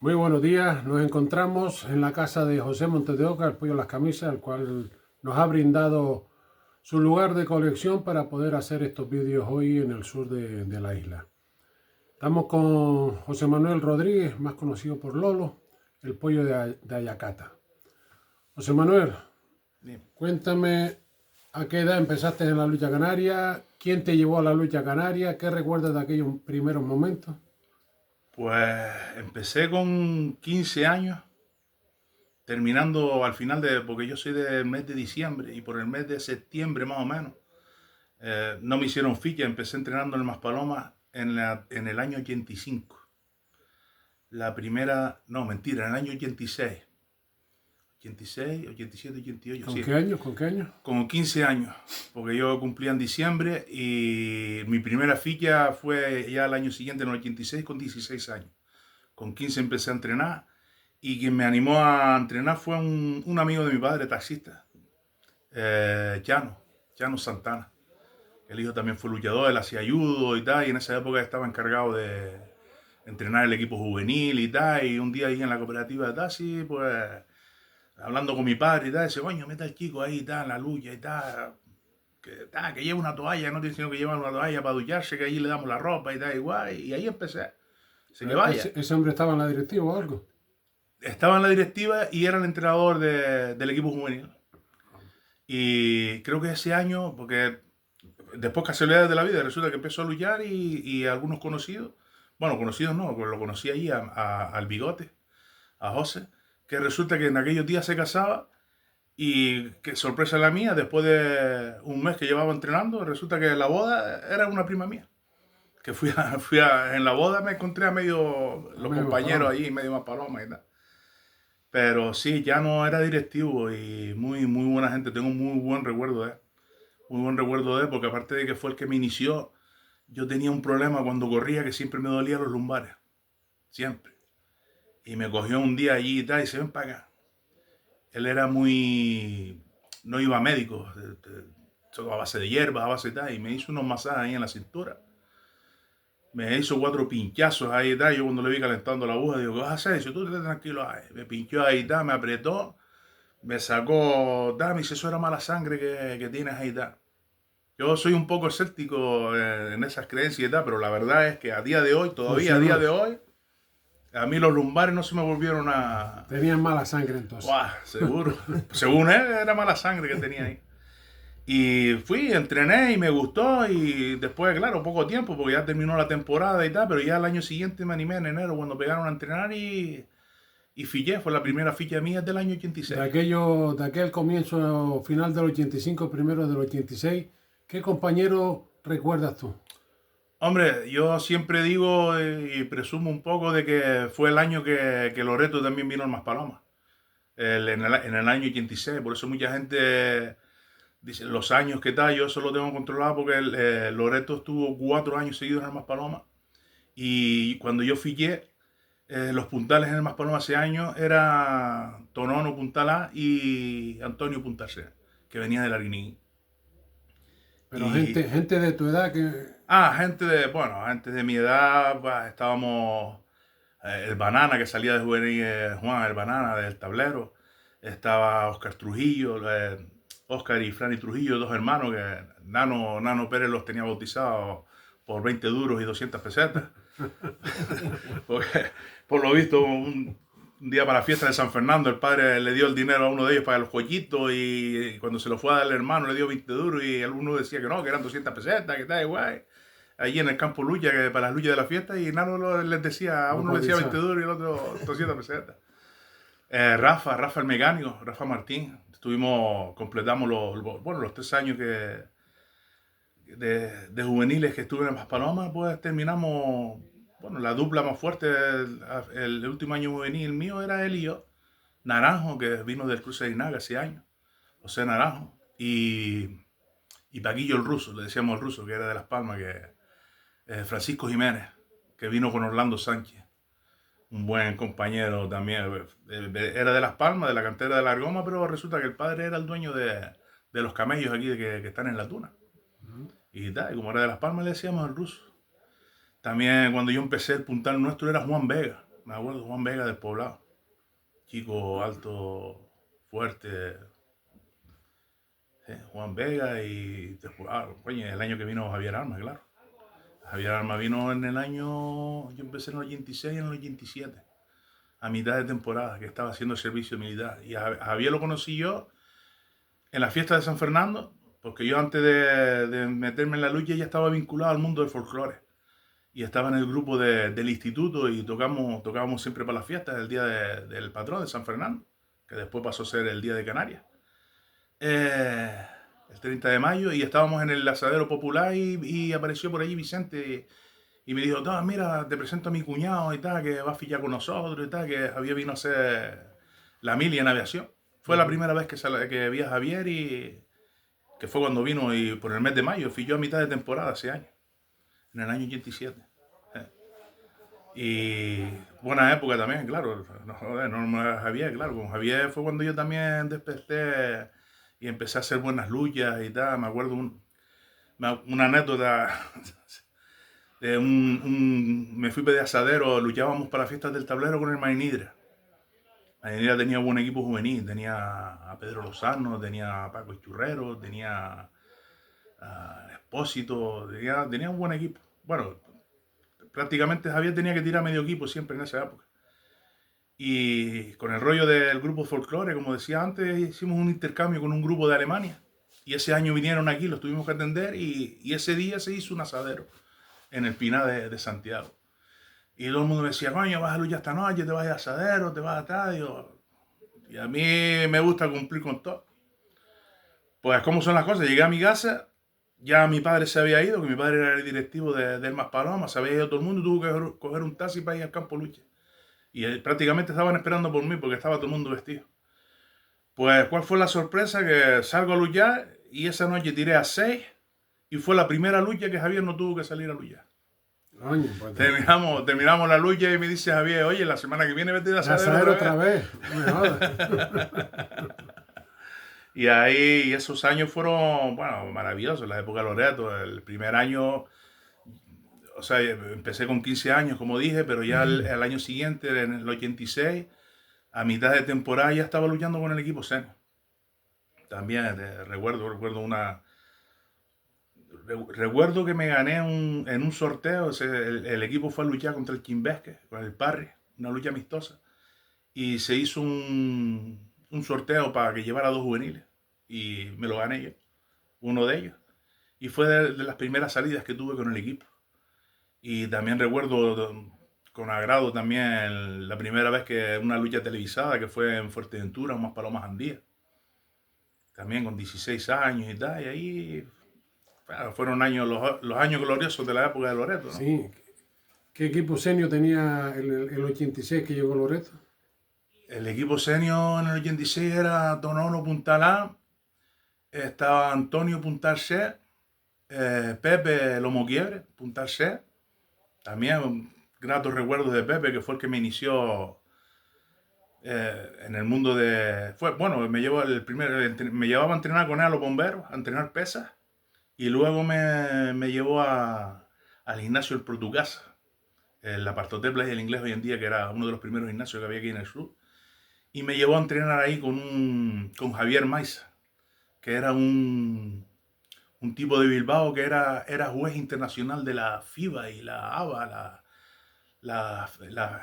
Muy buenos días, nos encontramos en la casa de José Montes de Oca, el Pollo Las Camisas, el cual nos ha brindado su lugar de colección para poder hacer estos vídeos hoy en el sur de la isla. Estamos con José Manuel Rodríguez, más conocido por Lolo, el Pollo de Ayacata. José Manuel, Bien. cuéntame a qué edad empezaste en la lucha canaria, quién te llevó a la lucha canaria, qué recuerdas de aquellos primeros momentos. Pues empecé con 15 años, terminando al final porque yo soy del mes de diciembre y por el mes de septiembre más o menos, no me hicieron ficha, empecé entrenando en el Maspalomas en el año 85. La primera, no, mentira, en el año 86. 86, 87, 88, ¿Con sí. qué años? ¿Con qué años? Como 15 años, porque yo cumplía en diciembre y mi primera ficha fue ya el año siguiente, en el 86, con 16 años. Con 15 empecé a entrenar y quien me animó a entrenar fue un amigo de mi padre, taxista, Llano Santana. El hijo también fue luchador, él hacía judo y tal, y en esa época estaba encargado de entrenar el equipo juvenil y tal, y un día ahí en la cooperativa de taxi, pues hablando con mi padre y tal, dice, coño, meta al chico ahí y tal, en la lucha y que lleva una toalla, no tiene sino que llevar una toalla para ducharse, que allí le damos la ropa y tal, igual, y ahí empecé. Así que vaya. ¿Ese hombre estaba en la directiva o algo? Estaba en la directiva y era el entrenador del equipo juvenil. Y creo que ese año, porque después casualidades de la vida, resulta que empezó a luchar y algunos conocidos, bueno, conocidos no, lo conocí ahí al Bigote, a José, que resulta que en aquellos días se casaba y que sorpresa la mía, después de un mes que llevaba entrenando, resulta que la boda era una prima mía. Que en la boda me encontré a medio A los medio compañeros Paloma. ahí, medio más paloma y tal. Pero sí, ya no era directivo y muy buena gente. Tengo muy buen recuerdo de él. Muy buen recuerdo de él porque aparte de que fue el que me inició, yo tenía un problema cuando corría que siempre me dolían los lumbares. Siempre. Y me cogió un día allí y tal y se ven para acá. Él era muy... No iba a médicos. A base de hierbas, a base de tal. Y me hizo unos masajes ahí en la cintura. Me hizo 4 pinchazos ahí y tal. Yo cuando le vi calentando la aguja, digo, ¿qué vas a hacer? Dice, tú estés tranquilo ahí. Me pinchó ahí y tal, me apretó. Me sacó, me dice, eso era mala sangre que tienes ahí, tal. Yo soy un poco escéptico en esas creencias y tal, pero la verdad es que a día de hoy, todavía a día Funcionó. de hoy, a mí los lumbares no se me volvieron a... Tenían mala sangre entonces. ¡Buah! Seguro. Según él, era mala sangre que tenía ahí. Y fui, entrené y me gustó y después, claro, poco tiempo, porque ya terminó la temporada y tal, pero ya el año siguiente me animé en enero cuando pegaron a entrenar y fiché, fue la primera ficha mía del año De 86. aquello, de aquel comienzo final del 85, primero del 86, ¿qué compañero recuerdas tú? Hombre, yo siempre digo y presumo un poco de que fue el año que Loreto también vino al Maspalomas, en el año 86. Por eso mucha gente dice los años que tal, yo eso lo tengo controlado porque Loreto estuvo 4 años seguidos en el Maspalomas. Y cuando yo fiché, los puntales en el Maspalomas ese año era Tonono Puntal A y Antonio Puntal C, que venía del Arguiní. Pero Y gente de tu edad que... gente de mi edad, pues, estábamos el Banana que salía de juvenil, Juan el Banana del tablero, estaba Oscar Trujillo, Oscar y Franny Trujillo, dos hermanos que Nano Pérez los tenía bautizados por 20 duros y 200 pesetas. Porque, por lo visto, un día para la fiesta de San Fernando, el padre le dio el dinero a uno de ellos para los joyitos y cuando se lo fue a dar al hermano le dio 20 duros y alguno decía que no, que eran 200 pesetas, que tal, igual. Allí en el campo lucha, que para las luchas de la fiesta, y Nano les decía, a Los uno le decía 20 bautizados. duros y al otro 200 pesetas. Rafa el mecánico, Rafa Martín, completamos los 3 años de juveniles que estuve en Las Palomas, pues terminamos, bueno, la dupla más fuerte, el último año juvenil mío era él y yo, Naranjo, que vino del Cruce de Inaga hace años, José Naranjo, y Paquillo el ruso, le decíamos el ruso, que era de Las Palmas, que Francisco Jiménez, que vino con Orlando Sánchez, un buen compañero también, era de Las Palmas, de la cantera de la Argoma, pero resulta que el padre era el dueño de los camellos aquí que están en la Tuna. Y tal, y como era de Las Palmas le decíamos el ruso. También cuando yo empecé el puntal nuestro era Juan Vega. Me acuerdo Juan Vega del Poblado. Chico alto, fuerte. Juan Vega y después, coño, el año que vino Javier Armas, claro. Javier Armas vino en el año, yo empecé en el 86 y en el 87, a mitad de temporada, que estaba haciendo servicio militar. Y a Javier lo conocí yo en la fiesta de San Fernando, porque yo antes de meterme en la lucha ya estaba vinculado al mundo del folclore. Y estaba en el grupo del instituto y tocábamos siempre para las fiestas, el día del patrón de San Fernando, que después pasó a ser el día de Canarias. El 30 de mayo, y estábamos en el asadero popular y apareció por allí Vicente y me dijo, mira, te presento a mi cuñado y tal, que va a fichar con nosotros y tal, que Javier vino a hacer la mili en aviación. Fue la primera vez que vi a Javier, y que fue cuando vino y por el mes de mayo, fui yo a mitad de temporada ese año, en el año 87. Y buena época también, claro. No, joder, no me Javier, claro. Con Javier fue cuando yo también desperté y empecé a hacer buenas luchas y tal. Me acuerdo una anécdota de me fui de asadero, luchábamos para fiestas del tablero con el Mainidra. Mainidra tenía un buen equipo juvenil, tenía a Pedro Lozano, tenía a Paco Churrero, tenía a Expósito, tenía un buen equipo. Bueno, prácticamente Javier tenía que tirar medio equipo siempre en esa época. Y con el rollo del grupo folclore, como decía antes, hicimos un intercambio con un grupo de Alemania. Y ese año vinieron aquí, los tuvimos que atender, y ese día se hizo un asadero en el Pinar de Santiago. Y todo el mundo me decía, coño, vas a luchar esta noche, te vas a asadero, te vas a estadio. Y a mí me gusta cumplir con todo. Pues, ¿cómo son las cosas? Llegué a mi casa, ya mi padre se había ido, que mi padre era el directivo del Maspalomas, se había ido todo el mundo, tuvo que coger un taxi para ir al campo lucha. Y prácticamente estaban esperando por mí porque estaba todo el mundo vestido. Pues, ¿cuál fue la sorpresa? Que salgo a luchar y esa noche tiré a 6 y fue la primera lucha que Javier no tuvo que salir a luchar. Coño, pues, Terminamos la lucha y me dice Javier, oye, la semana que viene vete de asadero otra vez. Y ahí esos años fueron, bueno, maravillosos, la época de Loreto. El primer año, o sea, empecé con 15 años, como dije, pero ya el año siguiente, en el 86, a mitad de temporada ya estaba luchando con el equipo senior. También recuerdo que me gané en un sorteo. El equipo fue a luchar contra el Quimbesque, con el Parry, una lucha amistosa. Y se hizo un sorteo para que llevara 2 juveniles. Y me lo gané yo, uno de ellos. Y fue de las primeras salidas que tuve con el equipo. Y también recuerdo con agrado también la primera vez que una lucha televisada, que fue en Fuerteventura, unas Palomas Andías. También con 16 años y tal. Y ahí, bueno, fueron los años gloriosos de la época de Loreto, ¿no? Sí. ¿Qué equipo senior tenía el 86 que llegó Loreto? El equipo senior en el 86 era Tonono Puntalá, estaba Antonio Puntalcé, Pepe Lomoquiebre Puntalcé. También gratos recuerdos de Pepe, que fue el que me inició en el mundo de... me llevaba a entrenar con él a los bomberos, a entrenar pesas, y luego me llevó al gimnasio El Portucasa, el Apartotepla y el Inglés hoy en día, que era uno de los primeros gimnasios que había aquí en el sur. Y me llevó a entrenar ahí con Javier Maiza, que era un tipo de Bilbao que era juez internacional de la FIBA y la ABA, las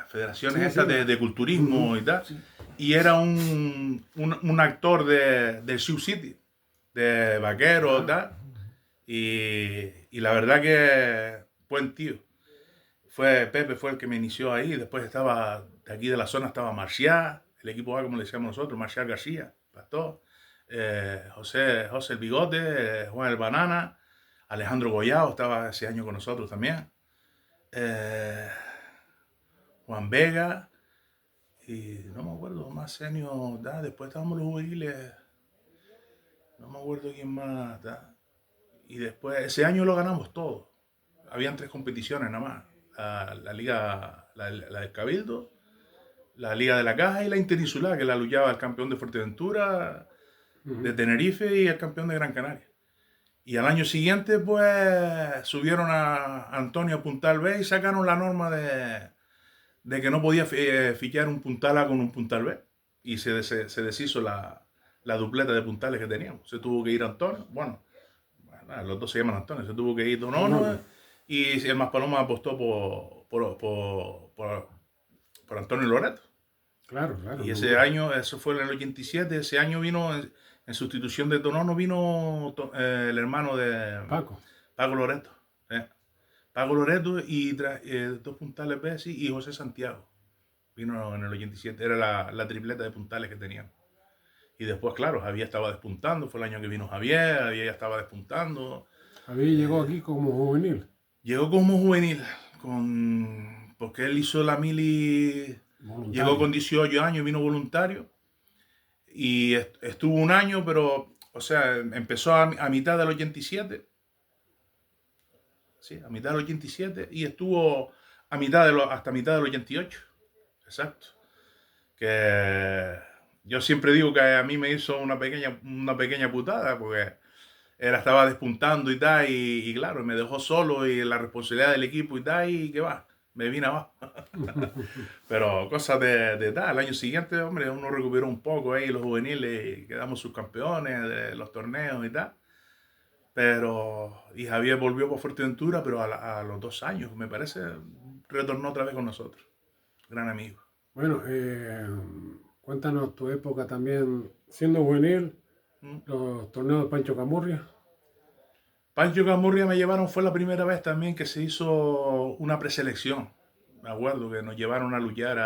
federaciones estas de culturismo y tal. Sí. Y era un actor del Sioux City, de vaquero y tal. Y la verdad que buen tío. Pepe fue el que me inició ahí. Después estaba, de aquí de la zona estaba Marcial, el equipo A, como le decíamos nosotros, Marcial García, Pastor, José el Bigote, Juan el Banana, Alejandro Goyao estaba ese año con nosotros también, Juan Vega, y no me acuerdo más senior, después estábamos los juveniles, no me acuerdo quién más, y después, ese año lo ganamos todo. Habían 3 competiciones nada más, la liga, la del Cabildo, la Liga de la Caja y la Interinsular, que la luchaba el campeón de Fuerteventura, de Tenerife, y el campeón de Gran Canaria. Y al año siguiente, pues, subieron a Antonio a Puntal B y sacaron la norma de de que no podía fichar un puntal A con un puntal B. Y se deshizo la dupleta de puntales que teníamos. Se tuvo que ir Antonio, bueno, los dos se llaman Antonio, se tuvo que ir Donono y el Maspalomas apostó por Antonio Loreto. Claro, claro. Y ese año, eso fue en el 87, ese año vino, en sustitución de Donono, vino el hermano de Paco. Paco Loreto. Paco Loreto y dos puntales Bessi y José Santiago. Vino en el 87, era la tripleta de puntales que teníamos. Y después, claro, Javier estaba despuntando, fue el año que vino Javier ya estaba despuntando. Javier llegó aquí como juvenil. Llegó como juvenil, porque él hizo la mili, Voluntario. llegó con 18 años, vino voluntario. Y estuvo un año, pero, o sea, empezó a mitad del 87. Sí, a mitad del 87 y estuvo hasta mitad del 88. Exacto. Que yo siempre digo que a mí me hizo una pequeña putada porque él estaba despuntando y tal, y claro, me dejó solo y la responsabilidad del equipo y tal, y que va, me vine abajo. Pero cosas de tal, el año siguiente, hombre, uno recuperó un poco ahí los juveniles y quedamos subcampeones de los torneos y tal. Pero, y Javier volvió por Fuerteventura, pero a los 2 años, me parece, retornó otra vez con nosotros. Gran amigo. Bueno, cuéntanos tu época también siendo juvenil, los torneos de Pancho Camurria. Pancho Camurria me llevaron, fue la primera vez también que se hizo una preselección. Me acuerdo que nos llevaron a luchar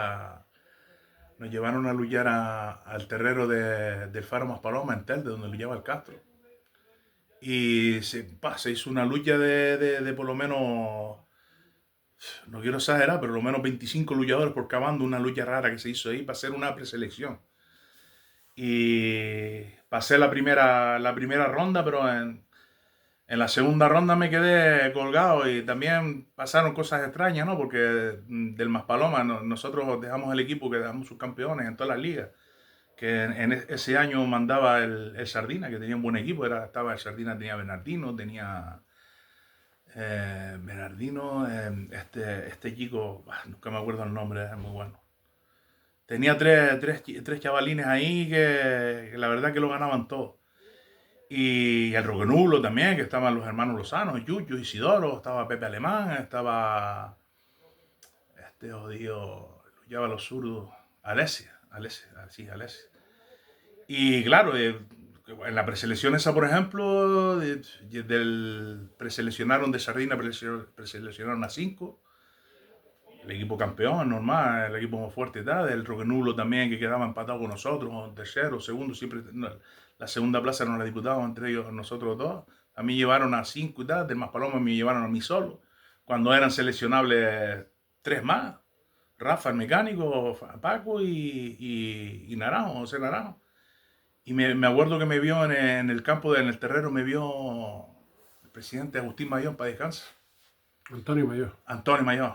al terrero del Faro Maspalomas en Telde, donde luchaba el Castro. Y se hizo una lucha de por lo menos, no quiero exagerar, pero por lo menos 25 luchadores por cada bando, una lucha rara que se hizo ahí para hacer una preselección. Y pasé la primera ronda, pero en la segunda ronda me quedé colgado y también pasaron cosas extrañas, ¿no? Porque del Maspalomas nosotros dejamos el equipo, que dejamos subcampeones en todas las ligas. Que en ese año mandaba el Sardina, que tenía un buen equipo. Estaba el Sardina, tenía Bernardino, este chico, nunca me acuerdo el nombre, es muy bueno. Tenía tres chavalines ahí que la verdad que lo ganaban todo. Y el Roquenulo también, que estaban los hermanos Lozano, Yuyu, Isidoro, estaba Pepe Alemán, estaba este jodido, lleva los zurdos, Alesia. Y claro, en la preselección esa, por ejemplo, preseleccionaron de Sardina, preseleccionaron a 5. El equipo campeón, normal, el equipo más fuerte y tal. El Roquenulo también, que quedaba empatado con nosotros, tercero, segundo, siempre. No, la segunda plaza nos la disputábamos entre ellos, nosotros dos. A mí llevaron a 5 y tal, del Maspalomas me llevaron a mí solo. Cuando eran seleccionables 3 más, Rafa, el mecánico, Paco y Naranjo, José Naranjo. Y me acuerdo que me vio en el campo, en el terreno, me vio el presidente Agustín Mayón, para descansar. Antonio Mayor. Antonio Mayón,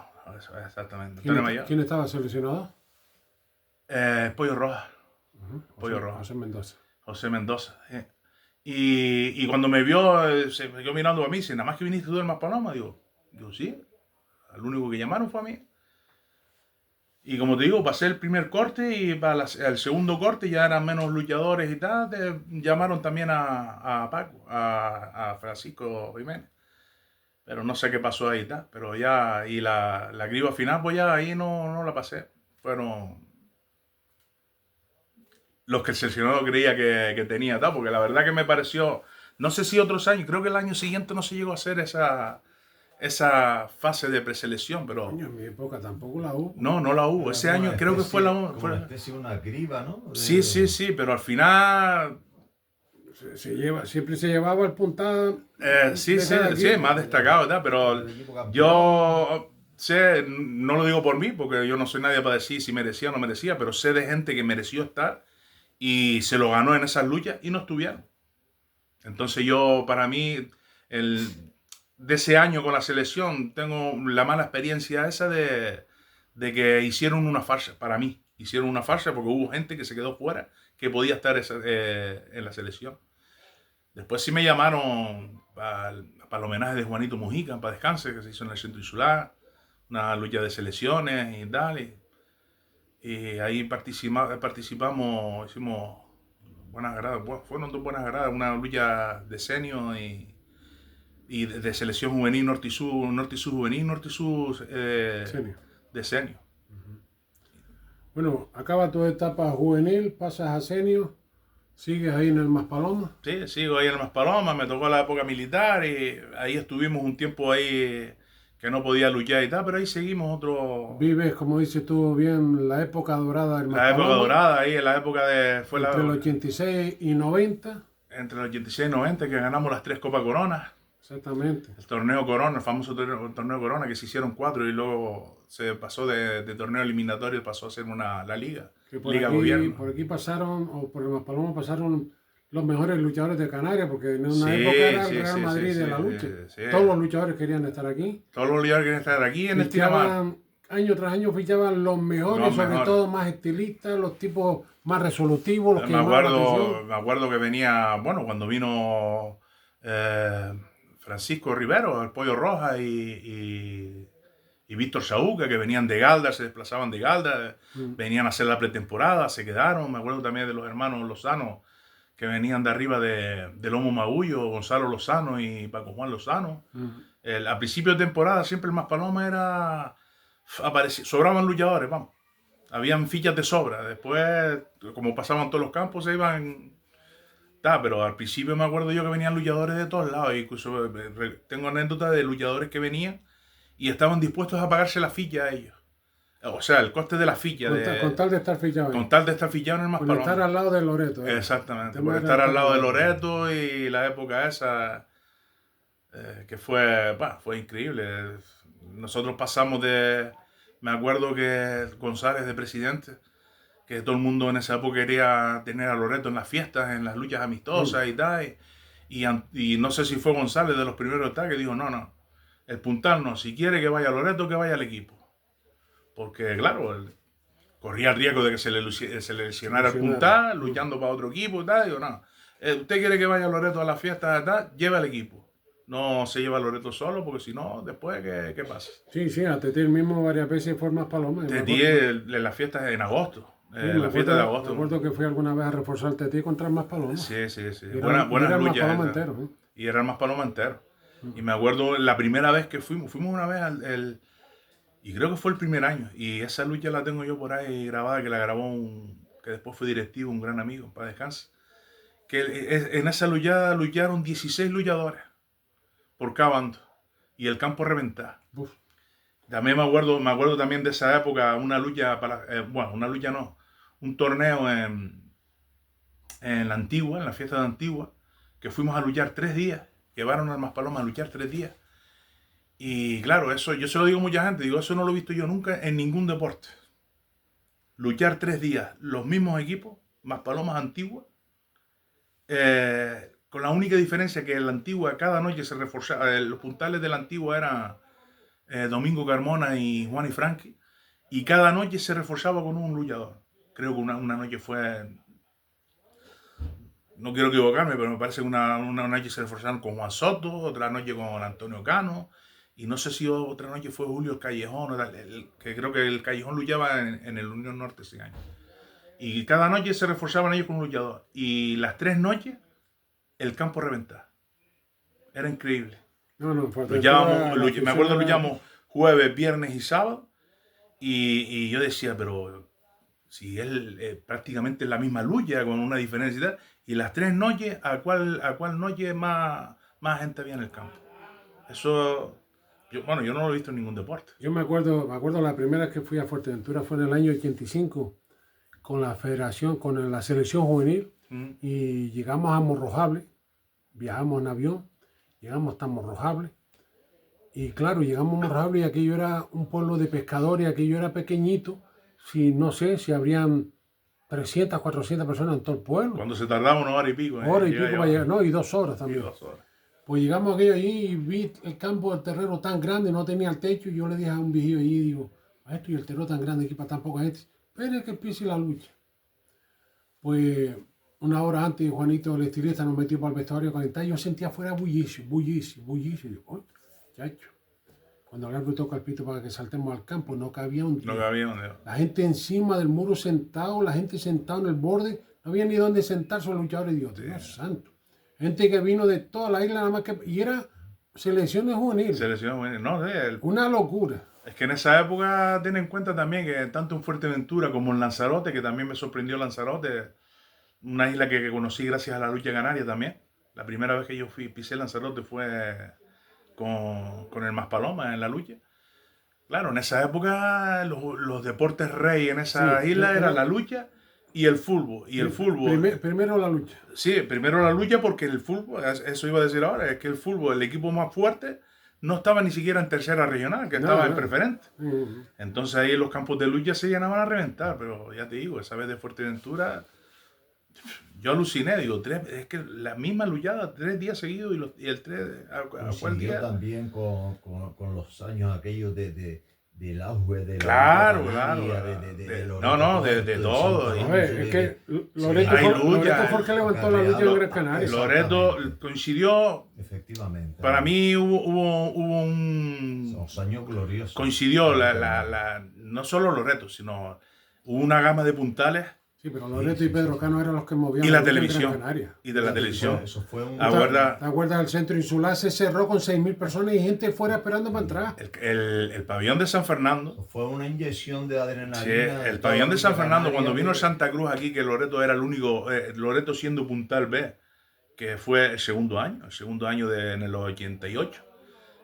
exactamente. Antonio Mayón. ¿Quién estaba seleccionado? Pollo Rojas. Pollo Rojas. José Mendoza. Y cuando me vio, se me quedó mirando a mí, dice, nada más que viniste tú del Maspalomas, digo, sí, al único que llamaron fue a mí. Y como te digo, pasé el primer corte y para el segundo corte ya eran menos luchadores y tal, llamaron también a Paco, a Francisco Jiménez. Pero no sé qué pasó ahí y tal, pero ya, y la criba final, pues ya ahí no la pasé. Fueron los que el seleccionador creía que tenía tal, porque la verdad que me pareció, no sé si otros años, creo que el año siguiente no se llegó a hacer esa fase de preselección, pero... Coño, en mi época tampoco la hubo. No la hubo. Ese año creo que fue una especie de una criba, ¿no? Sí, pero al final... Siempre se llevaba el puntal. Sí, más destacado, ¿verdad? Pero yo sé, no lo digo por mí, porque yo no soy nadie para decir si merecía o no merecía, pero sé de gente que mereció estar y se lo ganó en esas luchas y no estuvieron. Entonces yo, para mí, de ese año con la selección, tengo la mala experiencia esa de que hicieron una farsa, para mí. Hicieron una farsa porque hubo gente que se quedó fuera, que podía estar en la selección. Después sí me llamaron para el homenaje de Juanito Mujica, para descanse, que se hizo en el Centro Insular. una lucha de selecciones y tal. Y ahí participamos, hicimos buenas gradas, fueron dos buenas gradas, una lucha de senior y de selección juvenil norte y sur juvenil, norte y sur Senior. de senior. Bueno, acaba tu etapa juvenil, pasas a senior, sigues ahí en el Maspalomas. Sí, sigo ahí en el Maspalomas, me tocó la época militar y ahí estuvimos un tiempo ahí que no podía luchar y tal, pero ahí seguimos otro... Vives, como dices tú bien, la época dorada del La época Maspalomas, dorada, ahí en la época de... Fue entre el 86 y 90. entre el 86 y 90 que ganamos las 3 Copa Coronas. Exactamente. El torneo Corona, el famoso torneo Corona, que se hicieron 4 y luego se pasó de torneo eliminatorio, pasó a ser la liga, Que por liga aquí, gobierno. por aquí pasaron, o por el Maspalomas pasaron los mejores luchadores de Canarias, porque en una Sí, época era el sí, Real sí, Madrid sí, de la sí, lucha. sí. Todos los luchadores querían estar aquí. Todos los luchadores quieren estar aquí en el Tiramar. Fichaban, año tras año fichaban los mejores, Los sobre mejores. todo más estilistas, los tipos más resolutivos, los que llamaban la atención. Me acuerdo que venía, bueno, cuando vino Francisco Rivero, el Pollo Roja y Víctor Saúca, que venían de Galda, se desplazaban de Galda, venían a hacer la pretemporada, se quedaron. Me acuerdo también de los hermanos Lozano, que venían de arriba de Lomo Magullo, Gonzalo Lozano y Paco Juan Lozano. A principio de temporada siempre el Maspalomas era... sobraban luchadores, vamos. Habían fichas de sobra. Después, como pasaban todos los campos, se iban... pero al principio me acuerdo yo que venían luchadores de todos lados. Incluso tengo anécdotas de luchadores que venían y estaban dispuestos a pagarse la ficha a ellos. O sea, el coste de la ficha. Con tal de estar fichado. Con tal de estar fichado en el Maspalomas. Por estar al lado de Loreto. Exactamente, por estar al lado de Loreto y la época esa, que fue increíble. Nosotros pasamos de... Me acuerdo que González de presidente, que todo el mundo en esa época quería tener a Loreto en las fiestas, en las luchas amistosas y tal. Y no sé si fue González de los primeros que dijo, no, el puntal no, si quiere que vaya Loreto, que vaya al equipo. Porque claro, corría el riesgo de que se le lesionara el puntal, luchando para otro equipo y tal. Digo, no, usted quiere que vaya Loreto a las fiestas y tal, lleva al equipo. No se lleva a Loreto solo, porque si no, después, ¿qué pasa? Sí, a Teti mismo varias veces fue más Palomas. Teti en las fiestas en agosto. La fiesta de agosto. Me acuerdo que fui alguna vez a reforzar el Teti contra el Maspalomas. Sí. Buenas luchas. Y era el Maspalomas entero. Y me acuerdo la primera vez que fuimos una vez y creo que fue el primer año. Y esa lucha la tengo yo por ahí grabada, que la grabó que después fue directivo, un gran amigo, para descansar. Que en esa luchada lucharon 16 luchadores por cada bando. Y el campo reventaba. También me acuerdo también de esa época, una lucha un torneo en la Antigua, en la fiesta de Antigua, que fuimos a luchar 3 días. Llevaron al Maspalomas a luchar 3 días. Y claro, eso yo se lo digo a mucha gente, eso no lo he visto yo nunca en ningún deporte. Luchar 3 días, los mismos equipos, Maspalomas Antigua, con la única diferencia que en la Antigua cada noche se reforzaba, los puntales de la Antigua eran Domingo Carmona y Juan y Frankie, y cada noche se reforzaba con un luchador. Creo que una noche fue, no quiero equivocarme, pero me parece que una noche se reforzaron con Juan Soto, otra noche con Antonio Cano, y no sé si otra noche fue Julio el Callejón, que creo que el Callejón luchaba en el Unión Norte ese año. Y cada noche se reforzaban ellos con un luchador. Y las 3 noches, el campo reventaba. Era increíble. Me acuerdo que luchamos jueves, viernes y sábado. Y yo decía, pero si es prácticamente la misma lucha, con una diferencia y tal. Y las 3 noches, ¿a cuál noche más gente había en el campo? Eso... Yo no lo he visto en ningún deporte. Yo me acuerdo la primera vez que fui a Fuerteventura fue en el año 85 con la federación, con la selección juvenil y llegamos a Morrojable, viajamos en avión, llegamos hasta Morrojable y claro, llegamos a Morrojable y aquello era un pueblo de pescadores, aquello era pequeñito, no sé si habrían 300, 400 personas en todo el pueblo. Cuando se tardaba 1 hora y pico. Hora y pico para llegar, y 2 horas también. Y 2 horas. Pues llegamos aquello allí y vi el campo del terreno tan grande, no tenía el techo, y yo le dije a un vigío allí, digo, esto y el terreno tan grande aquí para tan poca gente, espere que empiece la lucha. Pues 1 hora antes Juanito el estilista nos metió para el vestuario a calentar y yo sentía afuera bullicio. Digo, chacho. cuando el árbitro toca el pito para que saltemos al campo, no cabía un No tío. cabía donde. La gente encima del muro sentado, la gente sentada en el borde, no había ni dónde sentarse los luchadores idiotas. Dios santo. Gente que vino de toda la isla nada más que... Y era selecciones juveniles. Selección, bueno, no sé. Una locura. Es que en esa época, ten en cuenta también que tanto en Fuerteventura como en Lanzarote, que también me sorprendió Lanzarote, una isla que conocí gracias a la lucha canaria también. La primera vez que yo pisé Lanzarote fue con el Maspalomas en la lucha. Claro, en esa época los deportes rey en esa Sí, isla era- era la lucha y el fútbol. Y el fútbol, Primero la lucha. sí, primero la lucha porque el fútbol, eso iba a decir ahora, es que el fútbol, el equipo más fuerte, no estaba ni siquiera en tercera regional, que No, estaba en no. preferente. Ujú. Entonces ahí los campos de lucha se llenaban a reventar, pero ya te digo, esa vez de Fuerteventura, yo aluciné, digo, es que la misma luchada, 3 días seguidos y el 3, ¿a cuál Consiguió día? también con los años aquellos del auge de la Claro, lucha claro. canaria, De todo. Santo A ver, Alonso, es que hay lucha, Loreto fue el que levantó la lucha en Gran Canaria. Loreto coincidió, efectivamente. para mí hubo un... Los años gloriosos. Coincidió no solo Loreto, sino hubo una gama de puntales Sí, pero Loreto y Pedro Cano eran los que movían y la lucha en televisión. Gran Canaria. Y de la televisión. Eso fue un... Aguarda- ¿Te acuerdas? El centro insular se cerró con 6.000 personas y gente fuera esperando para entrar. El pabellón de San Fernando. Fue una inyección de adrenalina. Sí, de el toda pabellón la de San lucha Fernando, canaria cuando vino el de- Santa Cruz aquí, que Loreto era el único, Loreto siendo puntal B, que fue el segundo año en los 88,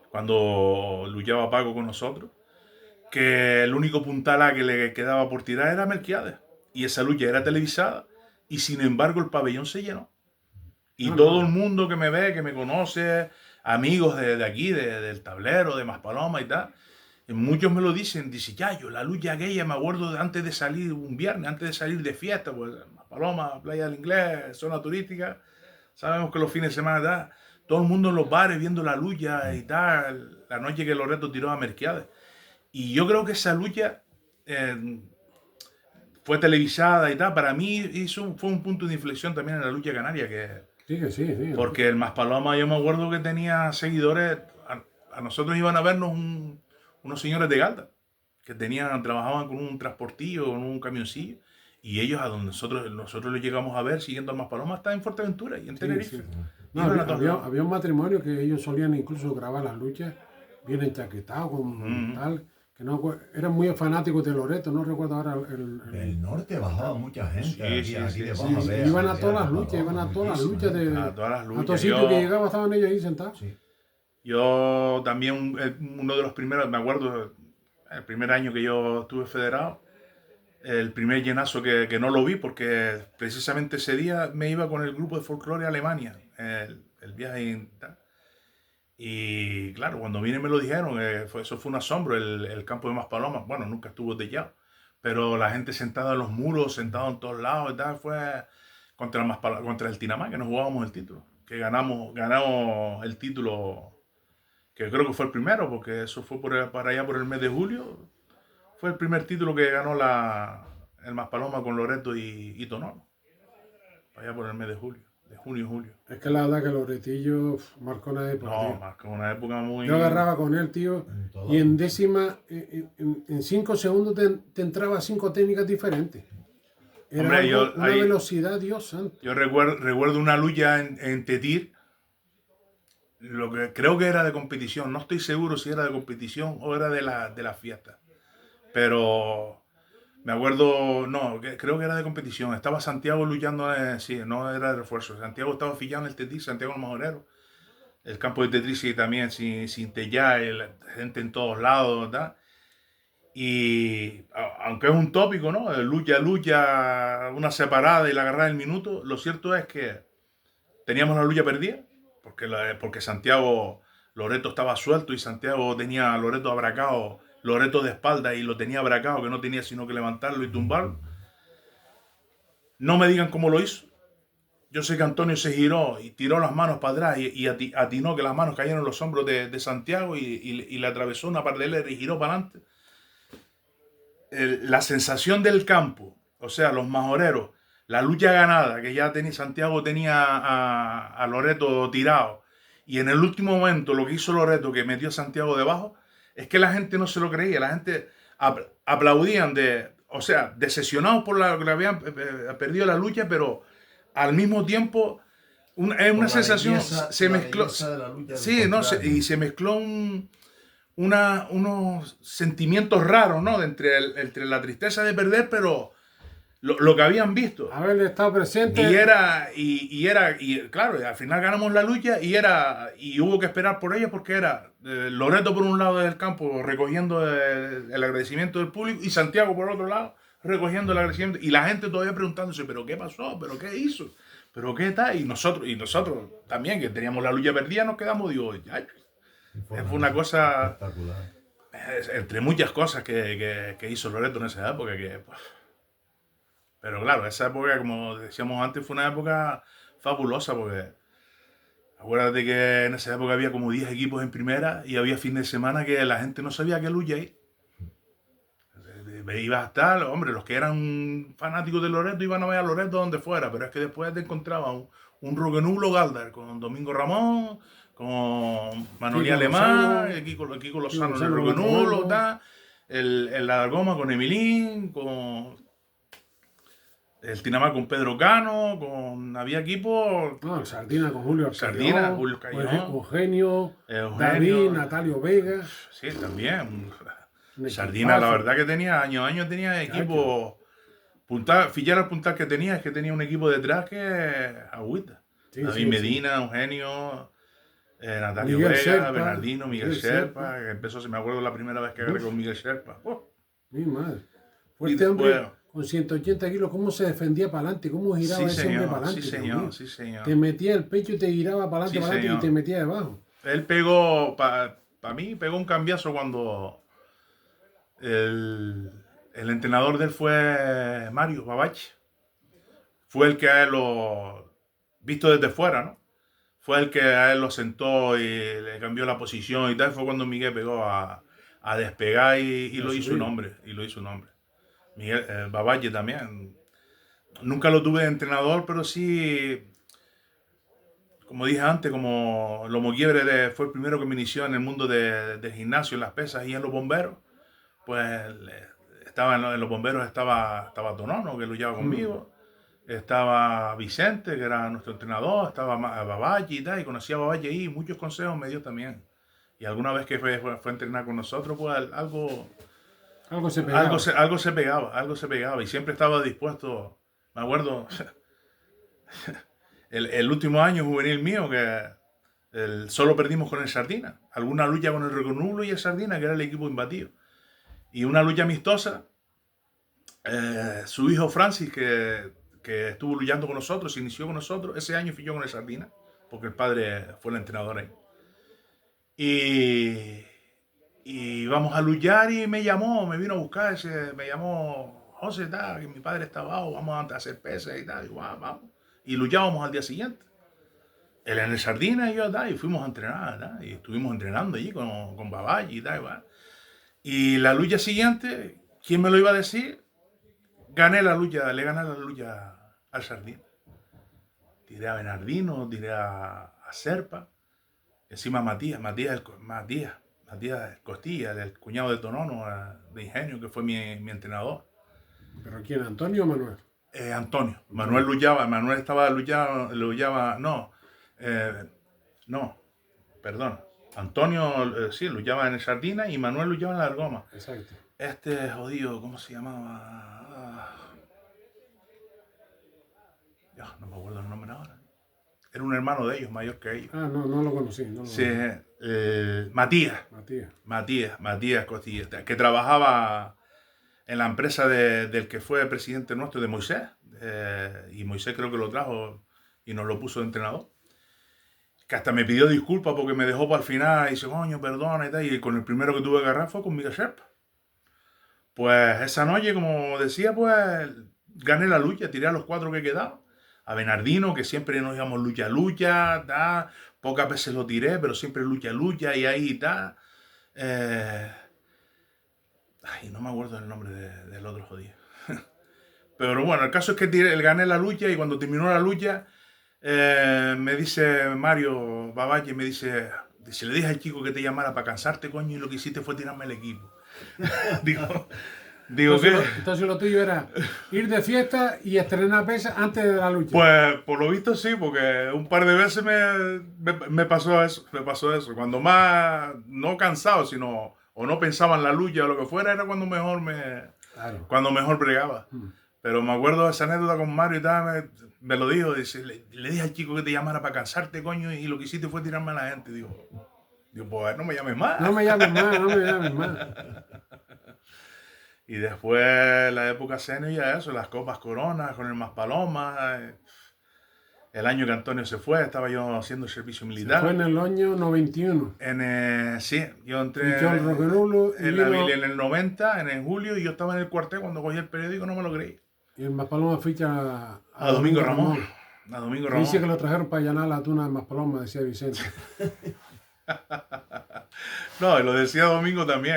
cuando luchaba Paco con nosotros, que el único puntal A que le quedaba por tirar era Melquiades, y esa lucha era televisada, y sin embargo el pabellón se llenó. Y No, todo no. el mundo que me ve, que me conoce, amigos de aquí, del tablero, de Maspalomas y tal, muchos me lo dicen, Yayo, la lucha aquella, me acuerdo de antes de salir un viernes, antes de salir de fiesta, pues Maspalomas, Playa del Inglés, zona turística, sabemos que los fines de semana tal, todo el mundo en los bares viendo la lucha y tal, la noche que Loreto tiró a Merquiades. Y yo creo que esa lucha fue televisada y tal, para mí fue un punto de inflexión también en la lucha canaria, Sí. porque el Maspalomas yo me acuerdo que tenía seguidores, a nosotros iban a vernos unos señores de Galda, que trabajaban con un transportillo, con un camioncillo, y ellos a donde nosotros los llegamos a ver siguiendo al Maspalomas está en Fuerteventura y en Tenerife. Sí. No, Iban a todos lados. había un matrimonio que ellos solían incluso grabar las luchas bien enchaquetados con tal, que no eran muy fanáticos de Loreto, no recuerdo ahora Del norte bajaba mucha gente. Sí, aquí, sí, aquí sí, de sí, Baja sí, Vea, iban a decía, todas las Baja luchas, iban a todas las muchísima luchas gente. A todas las a luchas. todos sitios que llegaban estaban ellos ahí sentados. Sí. Yo también, uno de los primeros, me acuerdo, el primer año que yo estuve federado, el primer llenazo que no lo vi porque precisamente ese día me iba con el grupo de folclore a Alemania, el viaje y tal. Y claro, cuando vine me lo dijeron, eso fue un asombro, el campo de Maspalomas, bueno, nunca estuvo sellado, pero la gente sentada en los muros, sentada en todos lados y tal, fue contra el Tinamá, que nos jugábamos el título, que ganamos el título, que creo que fue el primero, porque eso fue para allá por el mes de julio, fue el primer título que ganó el Maspalomas con Loreto y Tonono, para allá por el mes de julio, de junio. Es que la verdad que Loretillo marcó una época. No, tío. marcó una época muy... Yo agarraba con él, tío, En todo. y en décima, en 5 segundos te entraba 5 técnicas diferentes. Era Hombre, una velocidad, Dios santo. Yo recuerdo una lucha en Tetir, lo que creo que era de competición, no estoy seguro si era de competición o era de la fiesta, pero me acuerdo, no, creo que era de competición, estaba Santiago luchando, sí, no era de refuerzo, Santiago estaba fillado en el Tetir, Santiago el Majorero, el campo de Tetir sí, también sin tellar, gente en todos lados, ¿verdad? Y aunque es un tópico, ¿no? Lucha, una separada y la agarrada del minuto, lo cierto es que teníamos la lucha perdida, porque Santiago, Loreto estaba suelto y Santiago tenía a Loreto abracado, Loreto de espalda y lo tenía abracado, que no tenía sino que levantarlo y tumbarlo. No me digan cómo lo hizo. Yo sé que Antonio se giró y tiró las manos para atrás y atinó que las manos cayeron en los hombros de Santiago y le atravesó una paralelera y giró para adelante. La sensación del campo, o sea, los majoreros, la lucha ganada, que ya Santiago tenía a Loreto tirado, y en el último momento lo que hizo Loreto, que metió a Santiago debajo, es que la gente no se lo creía, la gente aplaudían o sea, decepcionados por lo que habían perdido la lucha, pero al mismo tiempo es Por una la sensación, belleza, se la mezcló, belleza de la lucha, al sí, no, contrario. y se mezcló unos sentimientos raros, ¿no? Entre la tristeza de perder, pero lo que habían visto. Haber estado presente. Y claro, al final ganamos la lucha y hubo que esperar por ella porque era Loreto por un lado del campo recogiendo el agradecimiento del público y Santiago por otro lado recogiendo el agradecimiento y la gente todavía preguntándose, ¿pero qué pasó? ¿Pero qué hizo? ¿Pero qué tal? Y nosotros también, que teníamos la lucha perdida, nos quedamos, digo, ay, fue una cosa, espectacular. entre muchas cosas que hizo Loreto en esa época, pues, pero claro, esa época, como decíamos antes, fue una época fabulosa porque acuérdate que en esa época había como 10 equipos en primera y había fin de semana que la gente no sabía qué lucha ir. Ibas a estar, hombre, los que eran fanáticos de Loreto iban a ver a Loreto donde fuera, pero es que después te encontrabas un Roquenublo Galdar con Domingo Ramón, con Manolí Kiko Alemán, Lozano, Kiko Lozano en el Lozano con otro Roquenublo, mando. tal, el Adargoma con Emilín, con el Tinamar con Pedro Cano, había equipos, No, el Sardina con Julio Sardina, Arcayó, Julio Cayón, Eugenio, David, Eugenio, Natalio Vega. sí, también. Un Sardina, la equipazo. verdad que tenía, año a año tenía Chacho. equipo, fichar al puntal que tenía, es que tenía un equipo detrás que agüita. Sí, David sí, Medina, Eugenio, Natalio Miguel Vega, Serpa, Bernardino, Miguel Miguel Sherpa, Serpa. que empezó, se me acuerdo la primera vez que agarré Uf. con Miguel Sherpa. Mi madre. Y Fuerte después, hombre con 180 kilos, cómo se defendía para adelante, cómo giraba sí ese hombre señor, para sí adelante. señor, sí señor. Te metía el pecho y te giraba para Sí adelante, y te señor. metía debajo. Él pegó, para mí, pegó un cambiazo cuando el entrenador de él fue Mario Babachi. Fue el que a él visto desde fuera, ¿no? Fue el que a él lo sentó y le cambió la posición y tal. Fue cuando Miguel pegó a despegar y A lo hizo subir. un hombre. Y lo hizo un hombre. Miguel Baballe también. Nunca lo tuve de entrenador, pero sí, como dije antes, como Lomo Quiebre fue el primero que me inició en el mundo del gimnasio, en las pesas y en los bomberos, pues estaba en los bomberos estaba Tonono, que luchaba conmigo. Estaba Vicente, que era nuestro entrenador, estaba Babaji y tal, y conocía a Babaji ahí, y muchos consejos me dio también. Y alguna vez que fue a entrenar con nosotros, pues Algo se pegaba. algo se pegaba, y siempre estaba dispuesto. Me acuerdo, el último año juvenil mío, que solo perdimos con el Sardina. Alguna lucha con el Reconublo y el Sardina, que era el equipo imbatido. Y una lucha amistosa, su hijo Francis, que estuvo luchando con nosotros, se inició con nosotros, ese año fui yo con el Sardina, porque el padre fue el entrenador ahí. Y vamos a luchar y me vino a buscar, me llamó José, tal, que mi padre está abajo, vamos a hacer pesas y tal, y vamos. Y luchábamos al día siguiente. Él en el Sardina y yo, tal, y fuimos a entrenar, tal, y estuvimos entrenando allí con Babaji y tal, igual. Y la lucha siguiente, ¿quién me lo iba a decir? Le gané la lucha al Sardina. Tiré a Bernardino, tiré a Serpa, encima Matías Costilla, el cuñado de Tonono, de Ingenio, que fue mi entrenador. ¿Pero quién? ¿Antonio o Manuel? Antonio. Manuel luchaba, no, perdón. Antonio sí, luchaba en el Sardina y Manuel luchaba en la Argoma. Exacto. Este jodido, ¿cómo se llamaba? No me acuerdo el nombre ahora. Era un hermano de ellos, mayor que ellos. Ah, no lo conocí. No lo Sí, conocí. Matías Costilla, que trabajaba en la empresa del que fue presidente nuestro, de Moisés. Y Moisés creo que lo trajo y nos lo puso de entrenador. Que hasta me pidió disculpas porque me dejó para el final y dice, coño, perdona y tal. Y con el primero que tuve que agarrar fue con Miguel Sherpa. Pues esa noche, como decía, pues gané la lucha, tiré a los 4 que quedaban. A Bernardino, que siempre nos íbamos lucha, ta. Pocas veces lo tiré, pero siempre lucha, y ahí está. No me acuerdo el nombre del otro jodido. Pero bueno, el caso es que gané la lucha y cuando terminó la lucha, me dice Mario Baballe, me dice, Dice, le dije al chico que te llamara para cansarte, coño, y lo que hiciste fue tirarme el equipo. Digo, ¿qué? Entonces lo tuyo era ir de fiesta y estrenar pesas antes de la lucha. Pues por lo visto sí, porque un par de veces me pasó eso, Cuando más, no cansado, sino, o no pensaba en la lucha o lo que fuera, era cuando mejor Claro. cuando mejor bregaba. Pero me acuerdo de esa anécdota con Mario y tal, me lo dijo, dice, le dije al chico que te llamara para cansarte, coño, y lo que hiciste fue tirarme a la gente. Digo, pues no me llames más. No me llames más, no me llames más. Y después la época senior ya eso, las copas coronas con el Maspalomas. El año que Antonio se fue, estaba yo haciendo el servicio militar. Fue en el año 91. Sí, yo entré Fichó el Roquenulo y en la vino- Biblia en el 90, en julio, y yo estaba en el cuartel cuando cogí el periódico, no me lo creí. Y en Maspaloma ficha A Domingo Ramón. A Domingo Ramón. Dice que lo trajeron para allanar la tuna de Maspaloma, decía Vicente. No, y lo decía Domingo también.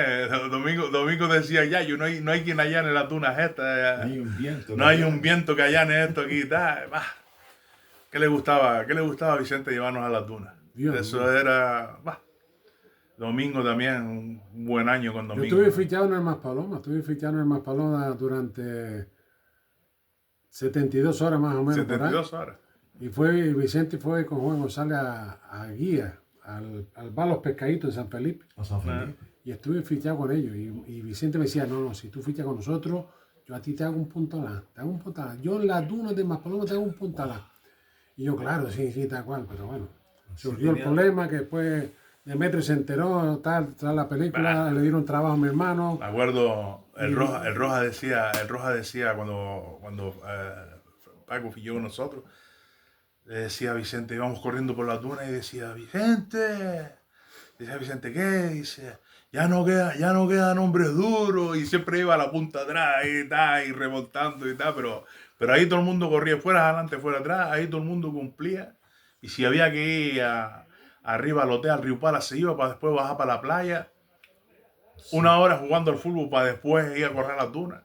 Domingo decía, ya, no hay quien allane la tuna esta. No hay un viento. No hay un viento que allane esto aquí. Bah. ¿Qué le gustaba a Vicente llevarnos a la tuna? Dios Eso mío. era... Bah. Domingo también, un buen año con Yo Domingo. estuve fichado en el Maspaloma, durante 72 horas más o menos. 72 por ahí. horas. Y Vicente fue con Juan González a guía, al bar Los Pescaditos en San Felipe. A San Felipe. Y estuve fichado con ellos. Y Vicente me decía, no, si tú fichas con nosotros, yo a ti te hago un puntalán. Yo en las dunas de Maspaloma te hago un puntalán. Y yo, claro, sí, tal cual, pero bueno. Surgió el problema que después Demetrio se enteró, tras la película, le dieron trabajo a mi hermano. Me acuerdo, el Roja decía cuando Paco fichó con nosotros, le decía a Vicente, íbamos corriendo por la duna y decía, Vicente, ¿qué? Dice, ya no quedan hombres duros, y siempre iba a la punta atrás y remontando y tal, pero ahí todo el mundo corría, fuera adelante, fuera atrás, ahí todo el mundo cumplía, y si había que ir arriba al hotel, al Río Pala, se iba para después bajar para la playa, una hora jugando al fútbol para después ir a correr a la duna.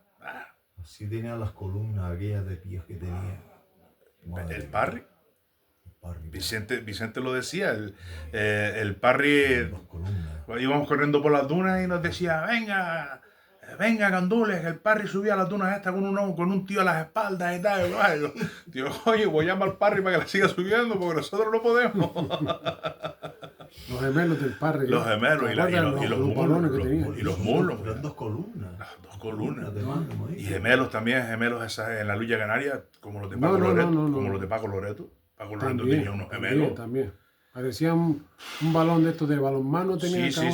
Así tenía las columnas aquellas de pies que tenía. Madre El mía. Parry. Parry. Vicente lo decía, el Parry, Las columnas. íbamos corriendo por las dunas y nos decía, venga Candules, que el Parry subía a las dunas esta con un tío a las espaldas y tal. Y digo, oye, voy a llamar al Parry para que la siga subiendo porque nosotros no podemos. Los gemelos del Parry. Los gemelos y los balones que mulos, tenían. y los mulos. Eran dos columnas. Dos columnas. De mando, Y gemelos también, esas en la lucha canaria, como los de Paco No, Loreto. no. Como los de Paco Loreto. Paco Loreto tenía unos gemelos. También. Parecía un balón de estos de balonmano. Tenía Sí.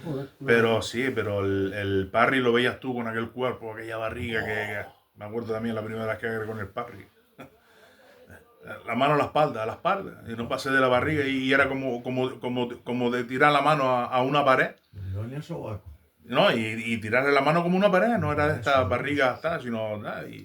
Joder, Pero el Parry lo veías tú con aquel cuerpo, aquella barriga que me acuerdo también la primera vez que agarré con el Parry. La mano a la espalda, y no pasé de la barriga y era como de tirar la mano a una pared. No ni el sobaco. No, y tirarle la mano como una pared, no era de esta barriga hasta, sino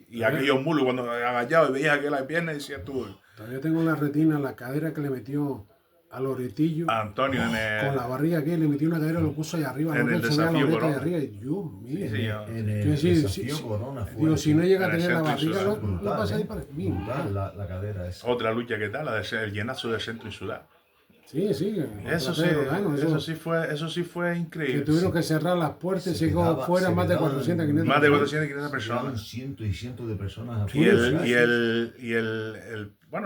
y aquellos mulos cuando agachado y veías aquella pierna y decías tú, Todavía tengo en la retina la cadera que le metió a Loretillo. Antonio Con la barriga que le metió una cadera, lo puso allá arriba. en no el que se vea la desafío oreta allá Corona. arriba. Y Dios mío. Sí, En el Quiero decir, desafío sí, Corona fue. digo, si no llega a en el tener la centro barriga, insular. lo pasa ahí para mí. Brutal la cadera esa. Otra lucha que tal, la del llenazo del centro insular. Sí. Eso sí fue Que increíble. tuvieron que cerrar las puertas y se quedó quedaba- fuera se más de quedaban 400, 500 Más de personas. 400 y 500 Llegaban personas. cientos y cientos de personas Y afuera.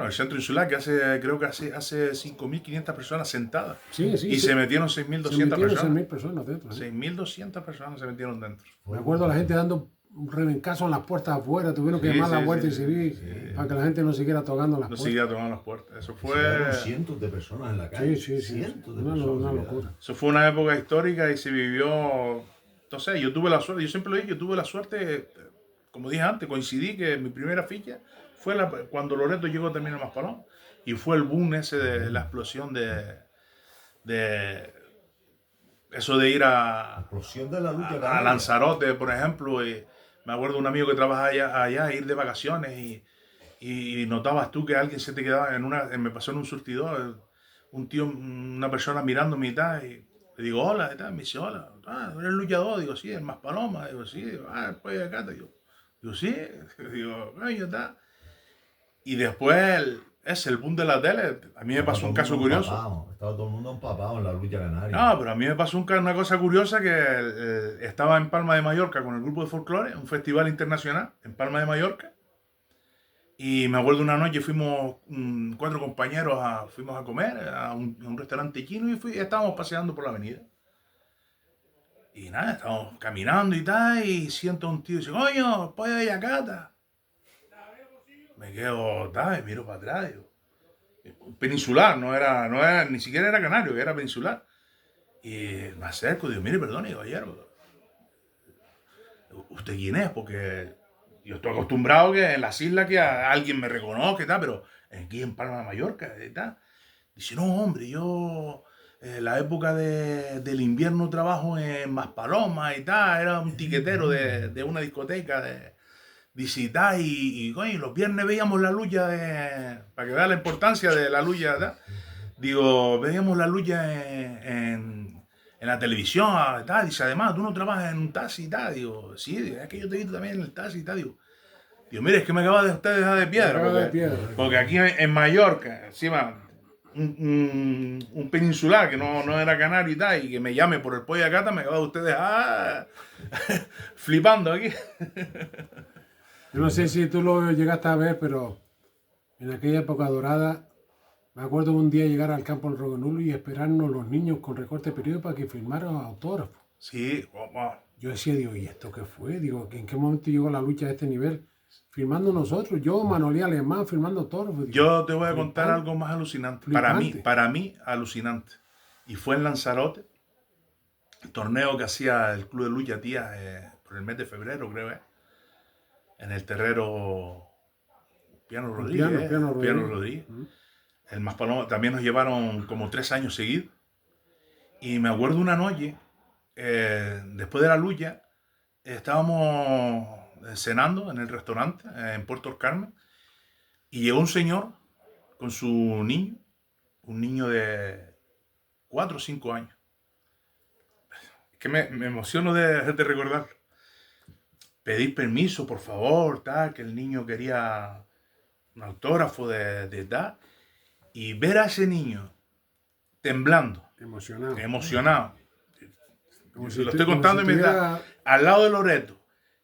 el centro insular que creo que hace 5.500 personas sentadas. Sí. Y se metieron 6.200 personas. 6.000 personas dentro. ¿sí? 6.200 personas se metieron dentro. Me acuerdo a la gente dando un rebencazo en las puertas afuera, tuvieron que Sí, llamar a la sí, Guardia sí, Civil para que la gente no siguiera tocando las No puertas. seguía tomando las puertas. Eso Llegaron fue, cientos de personas en la calle. Sí. Cientos de Una personas. locura. eso fue una época histórica y se vivió. Entonces, yo tuve la suerte, yo siempre lo dije, yo tuve la suerte, como dije antes, coincidí que mi primera ficha fue cuando Loreto llegó también a Maspalón. Y fue el boom ese de la explosión de eso de ir La explosión de la lucha a canaria. Lanzarote, por ejemplo. Y me acuerdo de un amigo que trabaja allá ir de vacaciones y notabas tú que alguien se te quedaba me pasó en un surtidor, un tío, una persona mirándome y tal, y le digo hola y tal, me dice hola, ¿eres luchador? Digo sí, el Maspaloma, digo sí, pues acá, digo sí, digo coño tal. Y después es el boom de la tele. A mí me pasó un caso curioso. Estaba todo el mundo empapado en la lucha canaria. No, pero a mí me pasó una cosa curiosa que estaba en Palma de Mallorca con el grupo de folclore, un festival internacional en Palma de Mallorca. Y me acuerdo una noche fuimos 4 compañeros, fuimos a comer a un restaurante chino y estábamos paseando por la avenida. Y nada, estábamos caminando y tal, y siento a un tío y dice, coño, pollo de Yacata. Me quedo, tal, y miro para atrás, digo, peninsular, no era, ni siquiera era canario, era peninsular. Y me acerco, digo, mire, perdone, caballero, ¿usted quién es? Porque yo estoy acostumbrado que en las islas que alguien me reconozca y tal, pero aquí en Palma de Mallorca y tal. Dice, no, hombre, yo la época del invierno trabajo en Maspalomas y tal, era un tiquetero de una discoteca de visitar y coño, los viernes veíamos la lucha para que vea la importancia de la lucha, ¿tal? Digo, veíamos la lucha en la televisión y tal. Dice, además, tú no trabajas en un taxi y tal. Digo, sí, es que yo te he visto también en el taxi y tal. Digo, mire, es que me acaba de usted dejar de piedra. Porque aquí en Mallorca, encima, un peninsular que no era canario y tal, y que me llame por el pollo de Yacata, me acaba de usted dejar flipando aquí. Yo no sé si tú lo llegaste a ver, pero en aquella época dorada, me acuerdo un día llegar al campo del Rogonulo y esperarnos los niños con recorte periódico para que firmaran autógrafos. Sí, wow. Yo decía, digo, ¿y esto qué fue? Digo, ¿en qué momento llegó la lucha a este nivel? Firmando nosotros, yo, Manolía Alemán, firmando autógrafos. Digo, yo te voy a contar algo más alucinante. Para mí, alucinante. Y fue en Lanzarote, el torneo que hacía el Club de Lucha Tía por el mes de febrero, creo, en el terrero Piano Rodríguez. Piano Rodríguez. El Maspalomas también nos llevaron como 3 años seguidos. Y me acuerdo una noche, después de la lucha, estábamos cenando en el restaurante en Puerto del Carmen y llegó un señor con su niño, un niño de 4 o 5 años. Es que me emociono de recordar. Pedir permiso, por favor, tal, que el niño quería un autógrafo de tal. Y ver a ese niño temblando, emocionado. Como si lo estoy contando y me da al lado de Loreto,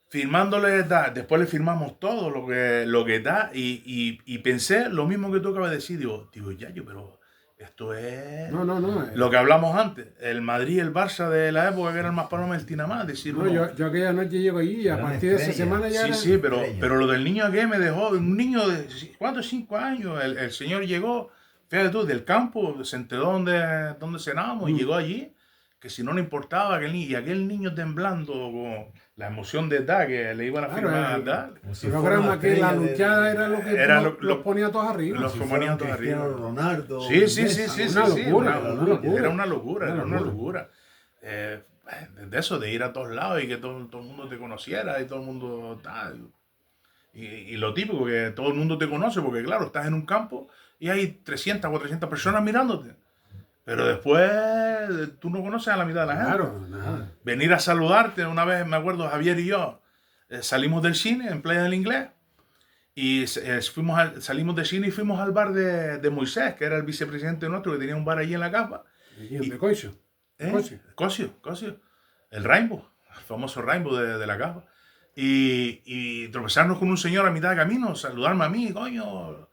firmándole da, después le firmamos todo lo que da y pensé lo mismo que tú acabas de decir, digo, Yayo, pero esto es lo que hablamos antes, el Madrid y el Barça de la época que era el Maspalomas y el Tinamá, decir yo aquella noche llego allí y a partir de esa semana ya sí, pero lo del niño aquel me dejó, un niño de 4 o 5 años, el señor llegó, fíjate tú, del campo, se enteró donde cenábamos y llegó allí, que si no le importaba aquel niño temblando con la emoción de edad que le iban a firmar a pero que la luchada era lo que los ponía todos arriba. Los ponía todos arriba. Ronaldo. Sí. Era una locura. De eso, de ir a todos lados y que todo el mundo te conociera y todo el mundo tal. Y lo típico, que todo el mundo te conoce, porque claro, estás en un campo y hay 300 o 400 personas mirándote. Pero después tú no conoces a la mitad de la gente. Claro, nada. Venir a saludarte, una vez me acuerdo, Javier y yo salimos del cine en Playa del Inglés y salimos del cine y fuimos al bar de Moisés, que era el vicepresidente nuestro, que tenía un bar allí en la Capa. ¿De Coisio? Cosio. El Rainbow, el famoso Rainbow de la Capa. Y tropezarnos con un señor a mitad de camino, saludarme a mí, coño,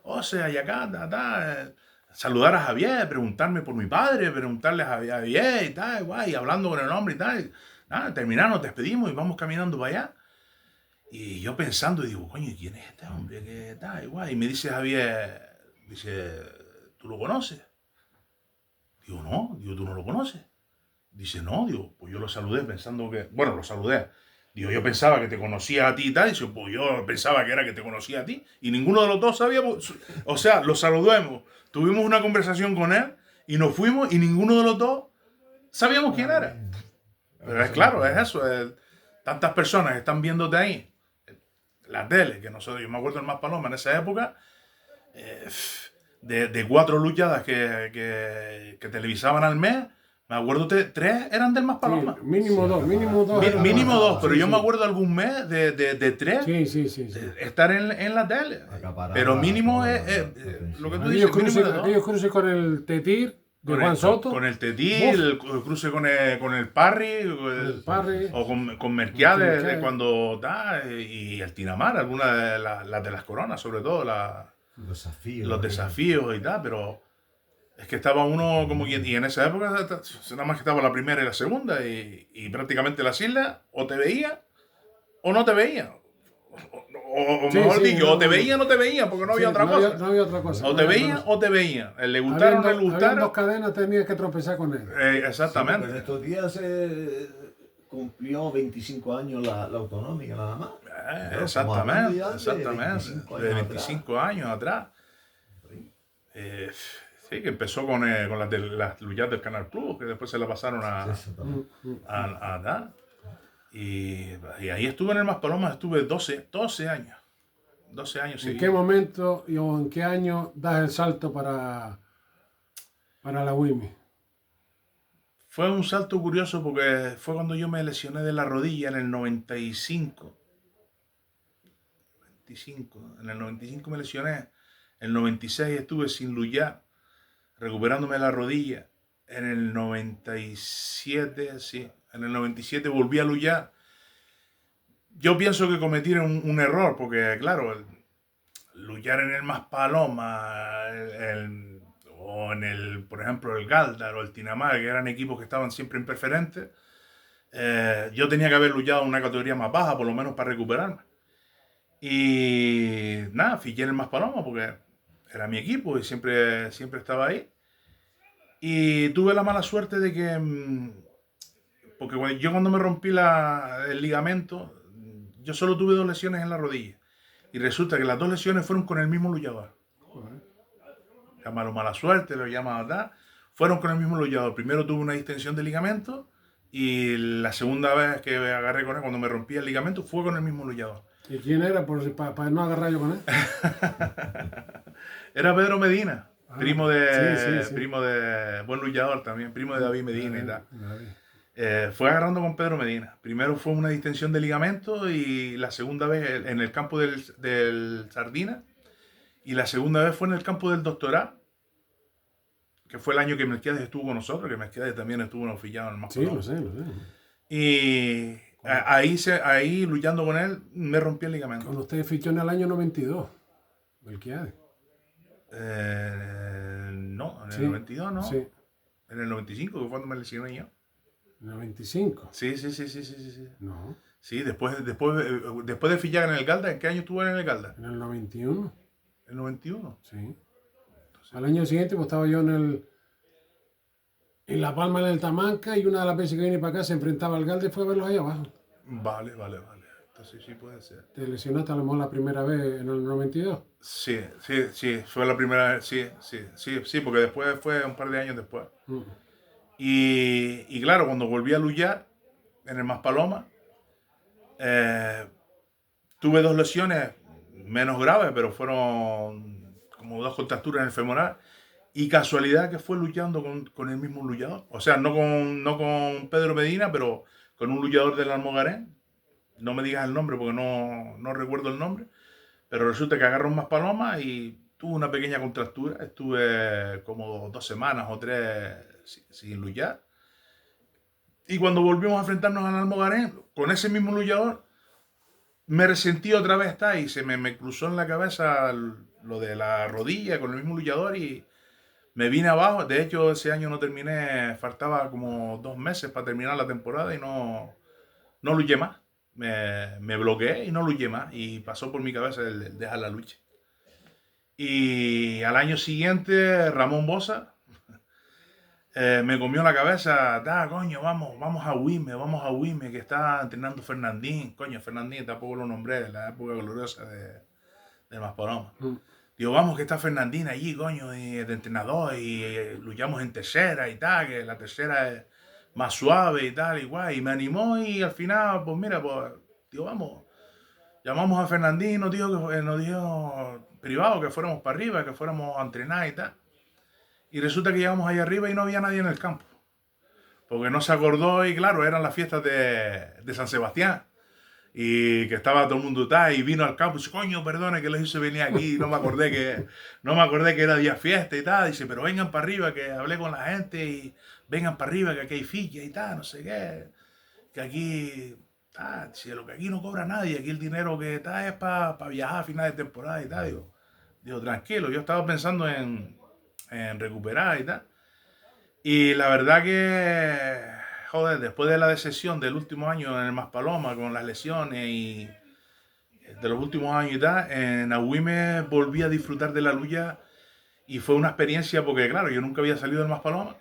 José, Yacata, saludar a Javier, preguntarme por mi padre, preguntarle a Javier y tal, guay, hablando con el hombre y tal. Nada, terminamos, nos despedimos y vamos caminando para allá. Y yo pensando, y digo, coño, ¿quién es este hombre? ¿Qué tal? Guay. Y me dice Javier, ¿tú lo conoces? Digo, no, ¿tú no lo conoces? Dice, no, pues yo lo saludé pensando que, lo saludé. Digo, yo pensaba que te conocía a ti y tal. Dice, pues yo pensaba que era que te conocía a ti. Y ninguno de los dos sabía, o sea, lo saludamos. Tuvimos una conversación con él y nos fuimos y ninguno de los dos sabíamos quién era. Pero es claro, es eso. Tantas personas que están viéndote ahí. La tele, que nosotros, yo me acuerdo del Maspalomas en esa época, de 4 luchadas que televisaban al mes, Me acuerdo, tres eran del Maspalomas. Sí, mínimo dos, mínimo dos. Mínimo dos, pero Sí, yo sí. me acuerdo algún mes de tres Sí. estar en la tele. Acaparaba Pero mínimo toda es la atención. lo que tú dices, mínimo de dos. Aquellos cruces con el Tetir de Con Juan el, Soto. con el Tetí, Uf, el cruce con el Parry, el Parry. o con Merquiades Merquiades. cuando y el Tinamar, algunas de las de las coronas, sobre todo los desafíos y tal, pero es que estaba uno como y en esa época nada más que estaba la primera y la segunda y prácticamente las islas o te veía o no te veía. O Sí, mejor sí, dicho, no, o te no. veía o no te veía, porque no Sí, había otra cosa. no había otra cosa. O no te había veía otra cosa. o te veía. Le gustaron o no le Habían gustaron. dos cadenas, tenías que tropezar con él. Exactamente. Sí, porque en estos días se cumplió 25 años la autonómica nada más. Claro, estamos hablando Exactamente, ya exactamente. De 25 años atrás. Eh, sí, que empezó con las luchas del Canal Plus, que después se la pasaron Exactamente. a dar. Y ahí estuve en el Maspalomas, estuve 12 años. 12 años ¿En qué seguidos. momento o en qué año das el salto para la WIMI? Fue un salto curioso porque fue cuando yo me lesioné de la rodilla en el 95. En el 95 me lesioné. En el 96 estuve sin luchar, recuperándome la rodilla. En el 97, sí, en el 97 volví a luchar. Yo pienso que cometí un error, porque claro, luchar en el Maspalomas, o en por ejemplo, el Galdar o el Tinamar, que eran equipos que estaban siempre en preferente, yo tenía que haber luchado en una categoría más baja, por lo menos para recuperarme. Y nada, fiché en el Maspalomas porque era mi equipo y siempre estaba ahí. Y tuve la mala suerte de que, porque yo cuando me rompí el ligamento, yo solo tuve 2 lesiones en la rodilla. Y resulta que las 2 lesiones fueron con el mismo luchador. Llámalo mala suerte, lo llama tal. Fueron con el mismo luchador. Primero tuve una distensión de ligamento y la segunda vez que agarré con él, cuando me rompí el ligamento, fue con el mismo luchador. ¿Y quién era para no agarrar yo con él? Era Pedro Medina, primo de sí. primo de buen luchador también, primo de David Medina y tal. David. Fue agarrando con Pedro Medina. Primero fue una distensión de ligamento y la segunda vez en el campo del Sardina y la segunda vez fue en el campo del Doctorado, que fue el año que Merquiades estuvo con nosotros, que Merquiades también estuvo afiliado en el Sí, Maspalomas. lo sé. Y ahí luchando con él me rompí el ligamento. Cuando usted fichó en el año 92, Melquiades. No, en el Sí, 92 no. Sí, En el 95, que fue cuando me lesioné yo. en el 95. Sí. No, Sí, después de fichar en el Galda, ¿en qué año estuvo en el Galda? en el 91. ¿El 91? Sí. Al año siguiente pues estaba yo en La Palma, en el Tamanca, y una de las veces que vine para acá se enfrentaba al Galde y fue a verlos ahí abajo. Vale. Entonces sí puede ser. ¿Te lesionaste a lo mejor la primera vez en el 92? Sí, fue la primera vez, sí, porque después fue un par de años después. Mm. Y claro, cuando volví a luchar en el Maspalomas, tuve 2 lesiones menos graves, pero fueron como 2 contracturas en el femoral. Y casualidad que fue luchando con el mismo luchador. O sea, no con Pedro Medina, pero con un luchador del Almogarén. No me digas el nombre porque no recuerdo el nombre. Pero resulta que agarró un Maspalomas y tuve una pequeña contractura. Estuve como 2 semanas o 3 sin luchar. Y cuando volvimos a enfrentarnos al Almogarén, con ese mismo luchador, me resentí otra vez y se me cruzó en la cabeza lo de la rodilla con el mismo luchador y me vine abajo. De hecho, ese año no terminé, faltaba como 2 meses para terminar la temporada y no luché más. Me bloqueé y no luché más. Y pasó por mi cabeza el dejar la lucha. Y al año siguiente, Ramón Bosa me comió la cabeza. Coño, vamos a Huime, que está entrenando Fernandín. Coño, Fernandín tampoco lo nombré, de la época gloriosa de Maspalomas. Digo, vamos, que está Fernandín allí, coño, de entrenador, y luchamos en tercera y tal, que la tercera es más suave y tal, igual. Y me animó y al final, pues mira, pues, digo, vamos. Llamamos a Fernandín, nos dijo privado que fuéramos para arriba, que fuéramos a entrenar y tal. Y resulta que llegamos ahí arriba y no había nadie en el campo. porque no se acordó y claro, eran las fiestas de San Sebastián. Y que estaba todo el mundo tal, y vino al campo y dice, coño, perdone que les hice venir aquí, no me acordé que era día fiesta y tal. Dice, pero vengan para arriba, que hablé con la gente y vengan para arriba, que aquí hay ficha y tal, no sé qué. Que aquí, si lo que aquí no cobra nadie, aquí el dinero que está es para viajar a final de temporada y tal. Digo, tranquilo, yo estaba pensando en recuperar y tal. Y la verdad que, joder, después de la decepción del último año en el Maspalomas con las lesiones y de los últimos años y tal, en Agüime volví a disfrutar de la lucha y fue una experiencia porque, claro, yo nunca había salido del Maspalomas.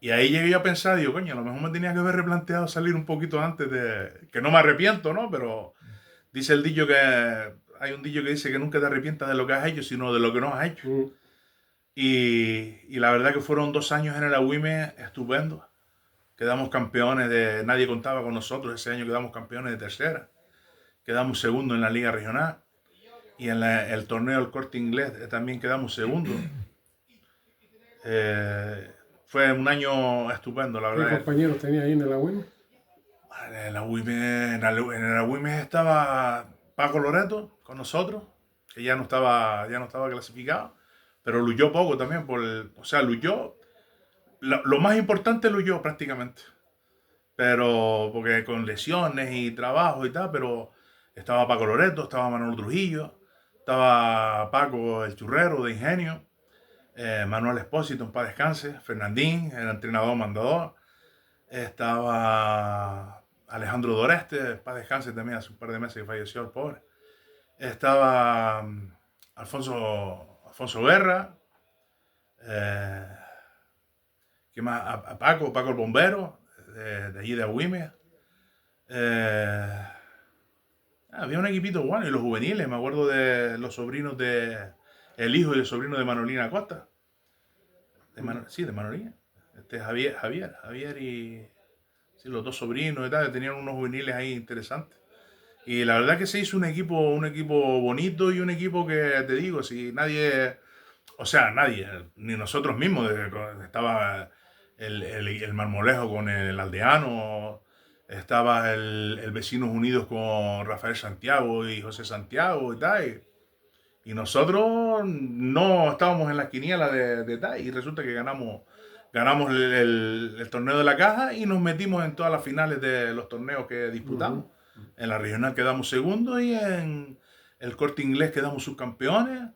Y ahí llegué yo a pensar, digo, coño, a lo mejor me tenía que haber replanteado salir un poquito antes de... Que no me arrepiento, ¿no? Pero dice el dicho que... Hay un dicho que dice que nunca te arrepientas de lo que has hecho, sino de lo que no has hecho. Y la verdad que fueron 2 años en el Agüime estupendos. Quedamos campeones Nadie contaba con nosotros. Ese año quedamos campeones de tercera. Quedamos segundo en la Liga Regional. Y en el torneo del Corte Inglés también quedamos segundo. Fue un año estupendo, la verdad. ¿Qué compañeros tenía ahí en el Agüime? En el Agüime estaba Paco Loreto con nosotros, que ya no estaba clasificado, pero luchó poco también. O sea, luchó. Lo más importante luchó prácticamente. Pero, porque con lesiones y trabajo y tal, pero estaba Paco Loreto, estaba Manuel Trujillo, estaba Paco el Churrero de Ingenio, Manuel Espósito, en paz descanse, Fernandín, el entrenador mandador, estaba Alejandro Doreste, en paz descanse también, hace un par de meses que falleció el pobre, estaba Alfonso Guerra, ¿qué más? A Paco el bombero, de allí de Agüime. Había un equipito bueno, y los juveniles, me acuerdo de los sobrinos el hijo y el sobrino de Manolina Costa. Sí, de Manolina. Javier y sí, los 2 sobrinos y tal, tenían unos juveniles ahí interesantes. Y la verdad que se hizo un equipo bonito y un equipo que, te digo, si nadie, o sea, nadie, ni nosotros mismos, estaba el Marmolejo con el Aldeano, estaba el Vecinos Unidos con Rafael Santiago y José Santiago y tal. Y nosotros no estábamos en las quinielas de tal, y resulta que ganamos el torneo de la caja y nos metimos en todas las finales de los torneos que disputamos. En la regional quedamos segundos y en el Corte Inglés quedamos subcampeones.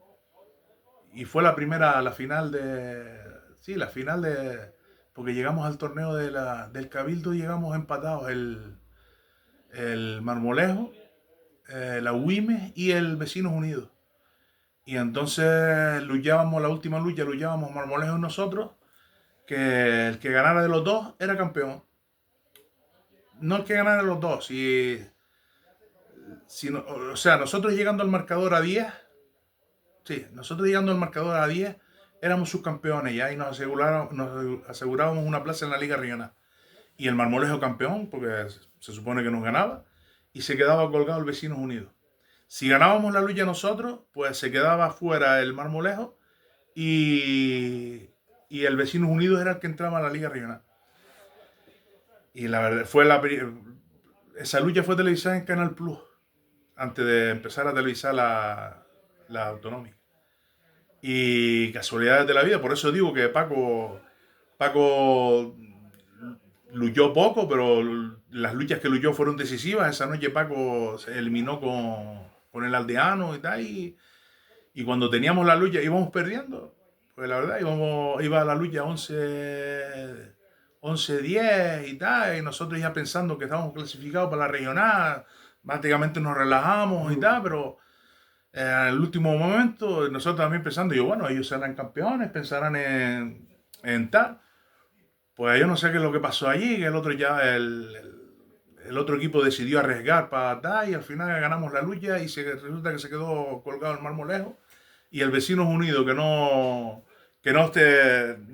Y fue la final de... Porque llegamos al torneo del Cabildo y llegamos empatados el Marmolejo, la Agüime y el Vecinos Unidos. Y entonces la última lucha luchábamos Marmolejo y nosotros, que el que ganara de los dos era campeón. No el que ganara de los dos, o sea, nosotros llegando al marcador a 10, éramos subcampeones ya y nos asegurábamos una plaza en la Liga Regional. Y el Marmolejo campeón, porque se supone que nos ganaba, y se quedaba colgado el Vecinos Unidos. Si ganábamos la lucha nosotros, pues se quedaba fuera el Marmolejo y el Vecinos Unidos era el que entraba a la Liga Regional. Y la verdad, esa lucha fue televisada en Canal Plus, antes de empezar a televisar la autonómica. Y casualidades de la vida, por eso digo que Paco luchó poco, pero las luchas que luchó fueron decisivas. Esa noche Paco se eliminó con el Aldeano y tal, y cuando teníamos la lucha íbamos perdiendo, pues la verdad iba a la lucha 11-10 y tal, y nosotros ya pensando que estábamos clasificados para la regional, prácticamente nos relajamos y tal, pero en el último momento nosotros también pensando, bueno, ellos serán campeones, pensarán en tal. Pues yo no sé qué es lo que pasó allí, que el otro equipo decidió arriesgar para dar y al final ganamos la lucha y resulta que se quedó colgado el Marmolejo y el Vecinos Unidos que no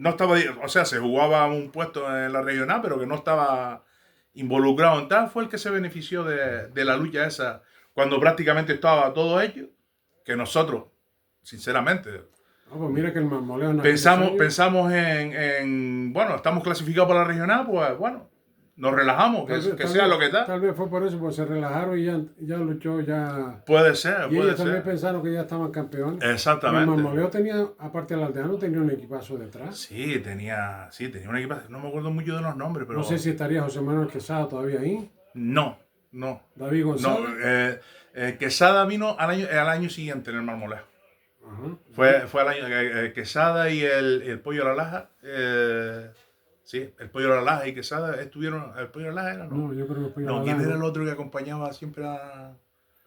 estaba, o sea, se jugaba un puesto en la regional, pero que no estaba involucrado en tal, fue el que se benefició de la lucha esa cuando prácticamente estaba todo hecho, que nosotros, sinceramente, Pues mira que el Marmolejo en aquellos años, Pensamos bueno, estamos clasificados para la regional, pues bueno, nos relajamos, que sea lo que está. Tal vez fue por eso, pues se relajaron y ya luchó, ya. Puede ser, Y puede ellos también ser. pensaron que ya estaban campeones. Pero el Exactamente. Marmolejo tenía, aparte del Aldeano, tenía un equipazo detrás. Sí, tenía un equipo, no me acuerdo mucho de los nombres, pero... No sé si estaría José Manuel Quesada todavía ahí. No. David No, González. Quesada vino al año siguiente en el Marmolejo. Ajá. Fue al año Quesada y el Pollo a la Laja. Sí, el Pollo a la Laja y Quesada estuvieron. ¿El Pollo a la Laja era? No, yo creo que fue No, ¿quién era el otro que acompañaba siempre a...?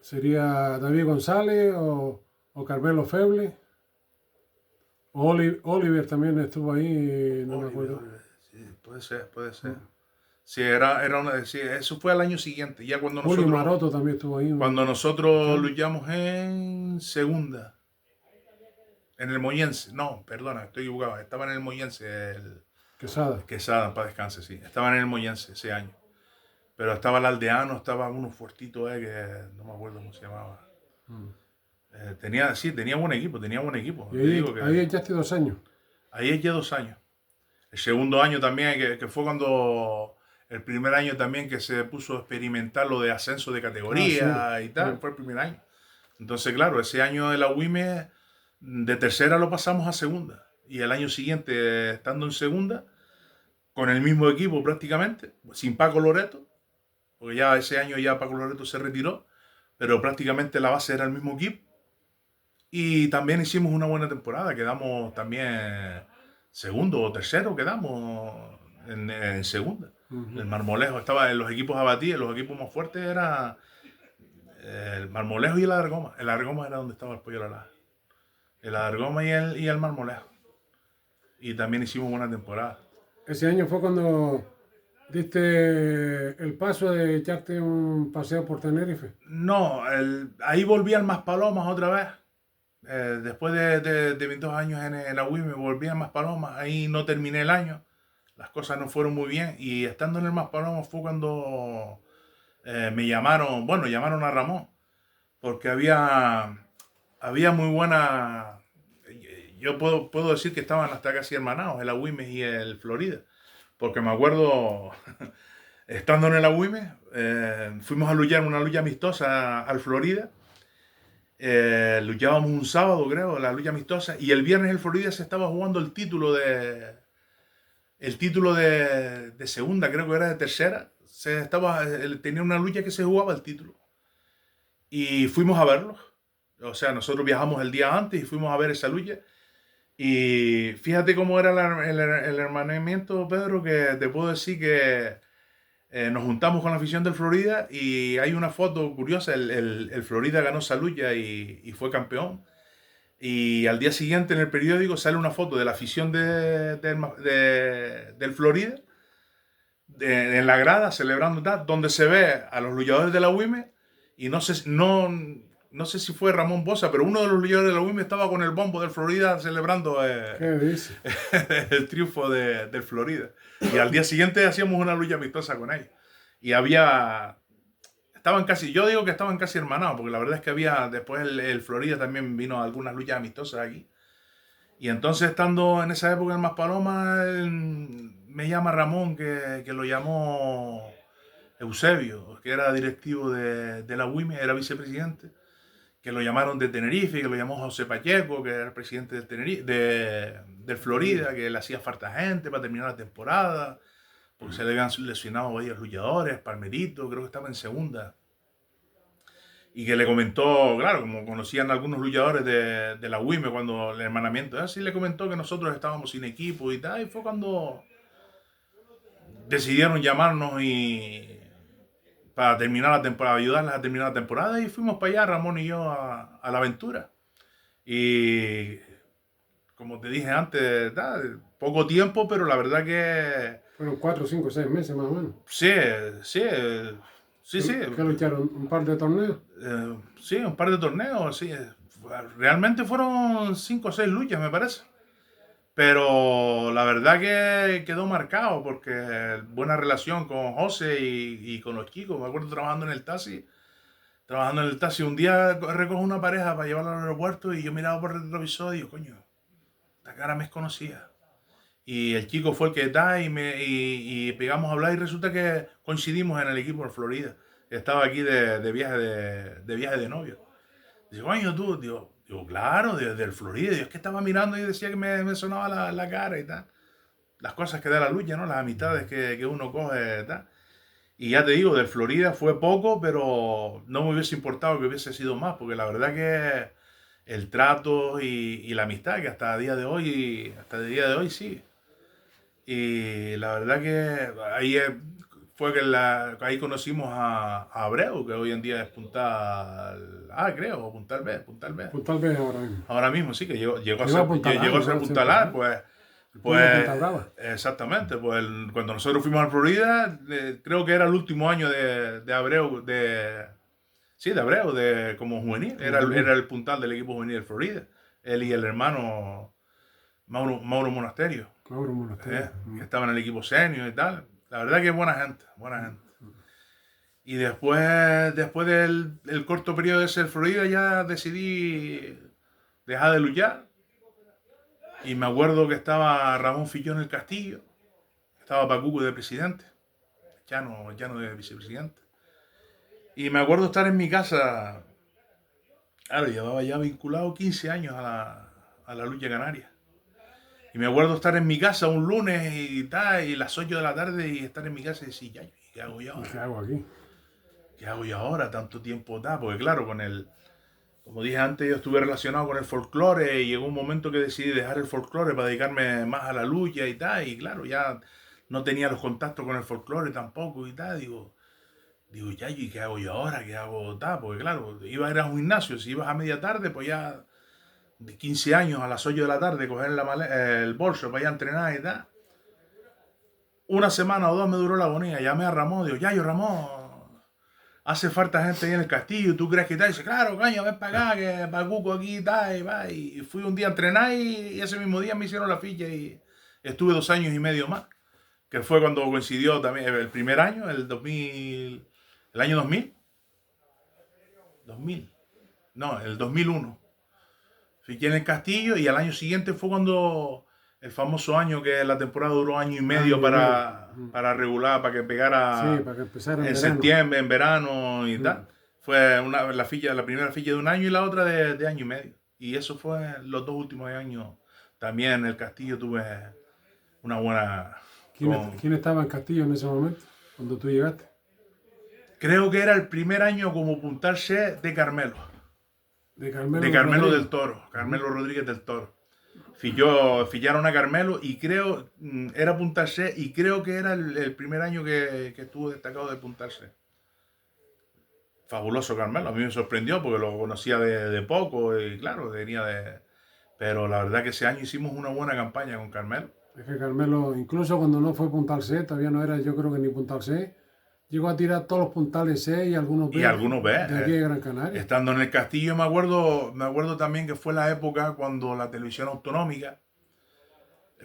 Sería David González o Carmelo Feble. Oliver también estuvo ahí, no me acuerdo. Sí, puede ser. Sí, sí, eso fue al año siguiente, ya cuando Julio nosotros... Maroto también estuvo ahí. Cuando nosotros luchamos en segunda. En el Moyense. No, perdona, estoy equivocado. Estaba en el Moyense. Quesada. para descanse, sí. Estaba en el Moyense ese año. Pero estaba el Aldeano, estaba uno fuertito, que no me acuerdo cómo se llamaba. Tenía buen equipo. Y ahí echaste 2 años. Ahí eché 2 años. El segundo año también, que fue cuando... El primer año también que se puso a experimentar lo de ascenso de categoría y tal, fue el primer año. Entonces, claro, ese año de la UIME, de tercera lo pasamos a segunda. Y el año siguiente, estando en segunda, con el mismo equipo prácticamente, sin Paco Loreto, porque ya ese año ya Paco Loreto se retiró, pero prácticamente la base era el mismo equipo. Y también hicimos una buena temporada, quedamos también segundo o tercero, quedamos en segunda. El Marmolejo estaba en los equipos a batir, los equipos más fuertes eran el Marmolejo y el Adargoma. El Adargoma era donde estaba el Pollo a la Laja. El Adargoma y el Marmolejo. Y también hicimos buena temporada. Ese año fue cuando diste el paso de echarte un paseo por Tenerife. No, ahí volví al Maspalomas otra vez. Después de mis 2 años en la UIM me volví al Maspalomas. Ahí no terminé el año. Las cosas no fueron muy bien. Y estando en el Maspalomas fue cuando me llamaron. Bueno, llamaron a Ramón. Porque había muy buena... Yo puedo decir que estaban hasta casi hermanados, el Agüimes y el Florida. Porque me acuerdo, estando en el Agüimes, fuimos a luchar una lucha amistosa al Florida. Luchábamos un sábado, creo, la lucha amistosa. Y el viernes el Florida se estaba jugando el título de segunda, creo que era de tercera. Tenía una lucha que se jugaba el título. Y fuimos a verlos. O sea, nosotros viajamos el día antes y fuimos a ver esa lucha. Y fíjate cómo era el hermanamiento, Pedro, que te puedo decir que nos juntamos con la afición del Florida y hay una foto curiosa. El Florida ganó esa lucha y fue campeón. Y al día siguiente en el periódico sale una foto de la afición del Florida en la grada celebrando tal, donde se ve a los luchadores de la UIME y no sé si fue Ramón Bosa, pero uno de los luchadores de la UIME estaba con el bombo del Florida celebrando ¿Qué dice? el triunfo del Florida. Y al día siguiente hacíamos una lucha amistosa con ellos. Y yo digo que estaban casi hermanados, porque la verdad es que después el Florida también vino a algunas luchas amistosas aquí. Y entonces, estando en esa época en Maspalomas, me llama Ramón, que lo llamó Eusebio, que era directivo de la UIME, era vicepresidente, que lo llamaron de Tenerife, que lo llamó José Pacheco, que era el presidente del Florida, que le hacía falta gente para terminar la temporada, porque se le habían lesionado varios luchadores, Palmerito, creo que estaba en segunda. Y que le comentó, claro, como conocían algunos luchadores de la UIME cuando el hermanamiento, así le comentó que nosotros estábamos sin equipo y tal, y fue cuando decidieron llamarnos para terminar la temporada, ayudarles a terminar la temporada, y fuimos para allá, Ramón y yo, a la aventura. Y como te dije antes, poco tiempo, pero la verdad que... Fueron 4, 5, 6 meses más o menos. Sí. ¿Qué lucharon? ¿Un par de torneos? Sí, un par de torneos, sí. Realmente fueron 5 o 6 luchas, me parece. Pero la verdad que quedó marcado, porque buena relación con José y con los chicos. Me acuerdo trabajando en el taxi. Un día recojo una pareja para llevarla al aeropuerto y yo miraba por el retrovisor y digo, coño, esta cara me es conocida. Y el chico fue el que da y pegamos a hablar y resulta que coincidimos en el equipo en Florida. Estaba aquí de viaje de novio. Digo, coño, tú, digo, claro, desde el Florida. Digo, es que estaba mirando y decía que me sonaba la cara y tal. Las cosas que da la lucha, ¿no? Las amistades que uno coge y tal. Y ya te digo, del Florida fue poco, pero no me hubiese importado que hubiese sido más, porque la verdad que el trato y la amistad que hasta el día de hoy sí. Y la verdad que ahí fue que ahí conocimos a Abreu, que hoy en día es Puntal A, creo, o Puntal B. Puntal B ahora mismo. Ahora mismo sí, que llegó Llegó a a Puntal A, ser ¿no? Puntal A, pues Punta Brava. exactamente, pues cuando nosotros fuimos a Florida, creo que era el último año de Abreu, de Abreu, como juvenil, era el puntal del equipo juvenil de Florida, él y el hermano Mauro Monasterio. Que estaba en el equipo senior y tal. La verdad que es buena gente. Y después del corto periodo de ser Florida ya decidí dejar de luchar. Y me acuerdo que estaba Ramón Fillón en el Castillo, estaba Pacuco de presidente, Chano de vicepresidente. Y me acuerdo estar en mi casa, claro, llevaba ya vinculado 15 años a la lucha canaria. Y me acuerdo estar en mi casa un lunes y tal, y las 8 de la tarde y estar en mi casa y decir, ya, ¿qué hago yo ahora? ¿Qué hago aquí? ¿Qué hago yo ahora? Tanto tiempo da, porque claro, como dije antes, yo estuve relacionado con el folclore y llegó un momento que decidí dejar el folclore para dedicarme más a la lucha y tal, y claro, ya no tenía los contactos con el folclore tampoco y tal, digo, ya, ¿y qué hago yo ahora? ¿Qué hago tal? Porque claro, ibas a ir a un gimnasio, si ibas a media tarde, pues ya de 15 años a las 8 de la tarde, coger el bolso para ir a entrenar y tal. Una semana o dos me duró la agonía. Llamé a Ramón, digo, Ramón, hace falta gente ahí en el castillo, ¿tú crees que tal? Y dice, claro, caño, ven para acá, que Pacuco aquí y tal, y va. Y fui un día a entrenar y ese mismo día me hicieron la ficha y estuve 2 años y medio más. Que fue cuando coincidió también el primer año, el año 2000. 2000. No, el 2001. Fiqué en el Castillo y al año siguiente fue cuando el famoso año que la temporada duró año y medio para regular, para que pegara para que empezara en septiembre, en verano y tal. Fue la primera ficha de un año y la otra de año y medio. Y eso fue los 2 últimos años. También en el Castillo tuve una buena... ¿Quién estaba en Castillo en ese momento, cuando tú llegaste? Creo que era el primer año como puntal C de Carmelo. De Carmelo del Toro, Carmelo Rodríguez del Toro. Fillaron a Carmelo y creo, era puntal C y creo que era el primer año que estuvo destacado de puntal C. Fabuloso Carmelo, a mí me sorprendió porque lo conocía de poco y claro, venía de... Pero la verdad que ese año hicimos una buena campaña con Carmelo. Es que Carmelo, incluso cuando no fue puntal C, todavía no era, yo creo que ni puntal C, llegó a tirar todos los puntales C y algunos B. De aquí de Gran Canaria. Estando en el Castillo me acuerdo también que fue la época cuando la televisión autonómica,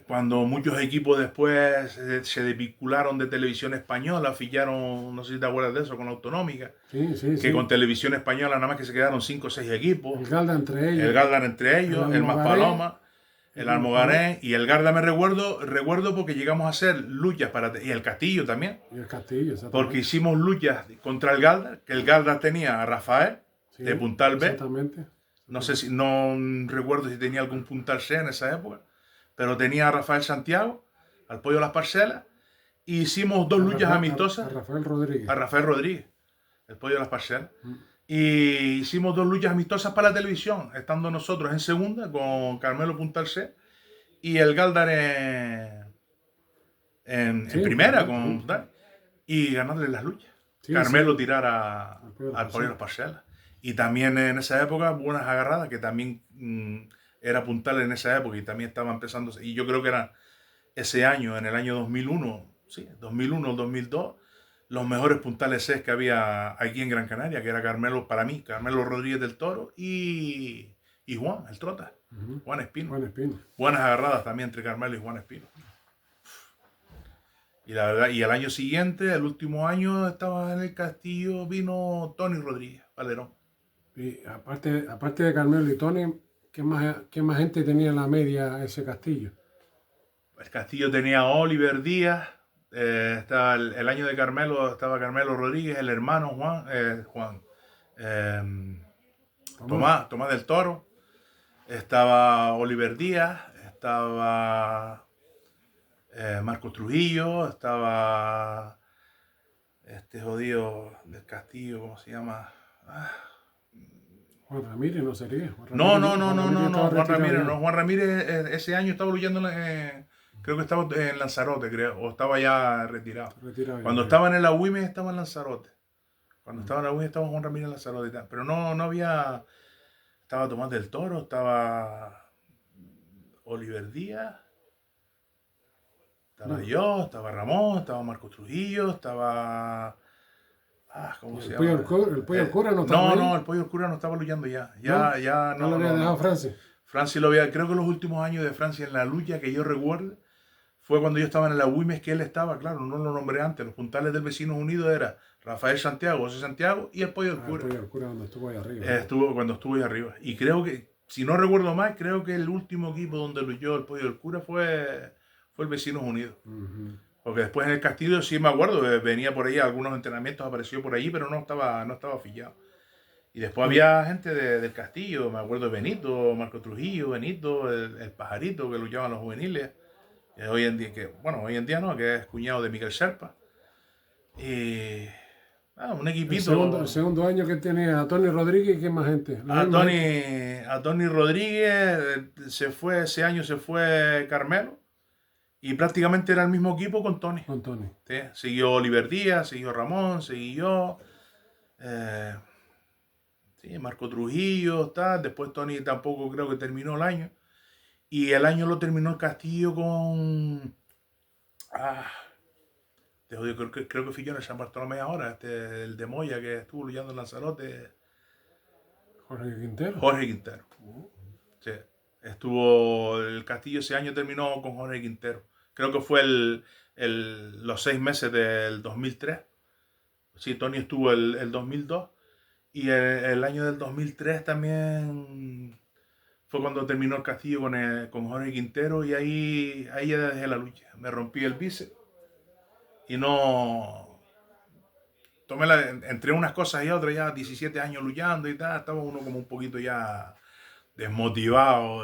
cuando muchos equipos después se desvincularon de televisión española, ficharon, no sé si te acuerdas de eso, con la autonómica. Sí. Con televisión española nada más que se quedaron 5 o 6 equipos. El Garda entre ellos. El Maspaloma. El Almogarén y el Garda me recuerdo porque llegamos a hacer luchas y el Castillo también. Y el Castillo, exactamente. Porque hicimos luchas contra el Garda, que el Garda tenía a Rafael de Puntal B. Exactamente. No recuerdo si tenía algún Puntal C en esa época, pero tenía a Rafael Santiago, al Pollo Las Parcelas, y hicimos 2 luchas amistosas. A Rafael Rodríguez. A Rafael Rodríguez, el Pollo Las Parcelas. Y hicimos 2 luchas amistosas para la televisión, estando nosotros en segunda con Carmelo Puntal C y el Galdar en primera con y ganarle las luchas. Carmelo tirar al Pollo Las Parcelas. Y también en esa época, buenas agarradas, que también era Puntal en esa época y también estaba empezando. Y yo creo que era ese año, en el año 2001, 2002, los mejores puntales C que había aquí en Gran Canaria, que era Carmelo, para mí, Carmelo Rodríguez del Toro y Juan, el Trota, Juan Espino. Buenas agarradas también entre Carmelo y Juan Espino. Y la verdad, y el año siguiente, el último año, estaba en el Castillo, vino Tony Rodríguez, Valerón. Y aparte de Carmelo y Tony, qué más gente tenía en la media ese castillo? El castillo tenía a Oliver Díaz, estaba el año de Carmelo, estaba Carmelo Rodríguez, el hermano Juan, eh, Tomás del Toro, estaba Oliver Díaz, estaba Marcos Trujillo, estaba este jodido del castillo, ¿cómo se llama? Juan Ramírez no sería. No, Juan Ramírez Juan Ramírez ese año estaba luchando, creo que estaba en Lanzarote, creo, o estaba ya retirado. Cuando estaba en el Agüime estaba en Lanzarote. Cuando estaba en el Agüime estaba Juan Ramírez en Lanzarote y tal. Pero no había, estaba Tomás del Toro, estaba Oliver Díaz, estaba yo, estaba Ramón, estaba Marcos Trujillo, estaba... ¿cómo se llama? ¿El Pollo al Cura no estaba ahí? No, el Pollo al Cura no estaba luchando ya. Ya no lo había dejado Francis. Francis lo había, creo que los últimos años de Francis en la lucha que yo recuerdo fue cuando yo estaba en la Wimes, que él estaba, claro, no lo nombré antes. Los puntales del Vecinos Unidos era Rafael Santiago, José Santiago y el Pollo al Cura. El Pollo al Cura cuando estuvo ahí arriba. Cuando estuvo ahí arriba. Y creo que, si no recuerdo mal, creo que el último equipo donde luchó el Pollo al Cura fue el Vecinos Unidos. Porque después en el Castillo sí me acuerdo, venía por ahí a algunos entrenamientos, apareció por allí, pero no estaba afiliado. Y después había gente del Castillo, me acuerdo de Benito, Marco Trujillo, Benito, el Pajarito, que luchaban los juveniles. Hoy en día no, que es cuñado de Miguel Sherpa. Y un equipito. El segundo año que tiene a Tony Rodríguez, ¿y qué más gente? A Tony Rodríguez ese año se fue Carmelo. Y prácticamente era el mismo equipo con Tony. ¿Sí? Siguió Oliver Díaz, siguió Ramón, seguí yo. Marco Trujillo, después Tony tampoco creo que terminó el año. Y el año lo terminó el Castillo con... creo que fui yo en el San Bartolomé ahora, el de Moya que estuvo luchando en Lanzarote. Jorge Quintero. Sí. Estuvo el Castillo ese año, terminó con Jorge Quintero. Creo que fue los 6 meses del 2003. Sí, Tony estuvo el 2002. Y el año del 2003 también fue cuando terminó el Castillo con Jorge Quintero. Y ahí ya dejé la lucha. Me rompí el bíceps. Y no... entre unas cosas y otras, ya 17 años luchando y tal. Estaba uno como un poquito ya desmotivado.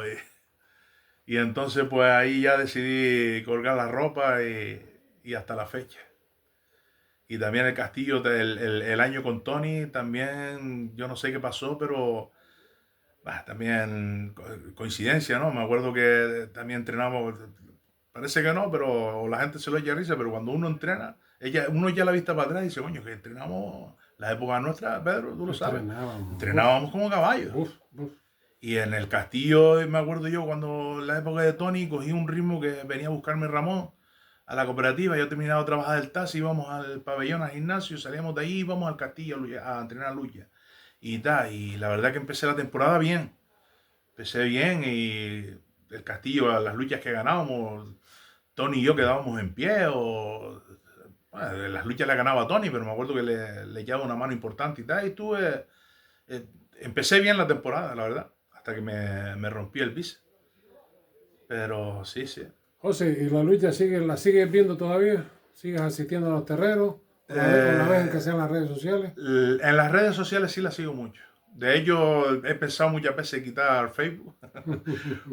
Y entonces pues ahí ya decidí colgar la ropa y hasta la fecha. Y también el Castillo, el año con Tony, también yo no sé qué pasó, pero también coincidencia, ¿no? Me acuerdo que también entrenamos, parece que no, pero la gente se lo echa risa, pero cuando uno entrena, uno ya la vista para atrás y dice, coño, que entrenamos la época nuestra, Pedro, tú lo sabes. Entrenábamos como caballos. Y en el Castillo, me acuerdo yo, cuando en la época de Tony, cogí un ritmo que venía a buscarme Ramón a la cooperativa. Yo terminaba de trabajar del taxi, íbamos al pabellón, al gimnasio, salíamos de ahí, íbamos al Castillo a entrenar lucha. Y la verdad que empecé la temporada bien. Empecé bien y el Castillo, las luchas que ganábamos, Tony y yo quedábamos en pie. Las luchas las ganaba Tony, pero me acuerdo que le llevaba una mano importante y empecé bien la temporada, la verdad, hasta que me rompí el bíceps. Pero sí. José, ¿y la lucha la sigues viendo todavía? ¿Sigues asistiendo a los terreros? ¿La ves que sea en las redes sociales? En las redes sociales sí la sigo mucho. De hecho, he pensado muchas veces quitar Facebook.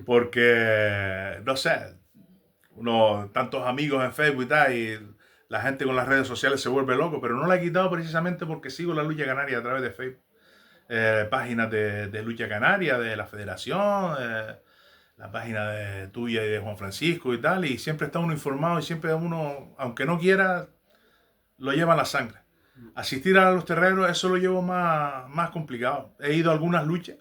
Porque, no sé, tantos amigos en Facebook y tal, y la gente con las redes sociales se vuelve loco. Pero no la he quitado precisamente porque sigo la lucha canaria a través de Facebook. Páginas de lucha canaria, de la federación, la página tuya y de Juan Francisco y tal, y siempre está uno informado y siempre uno, aunque no quiera, lo lleva en la sangre. Asistir a los terreros, eso lo llevo más complicado. He ido a algunas luchas,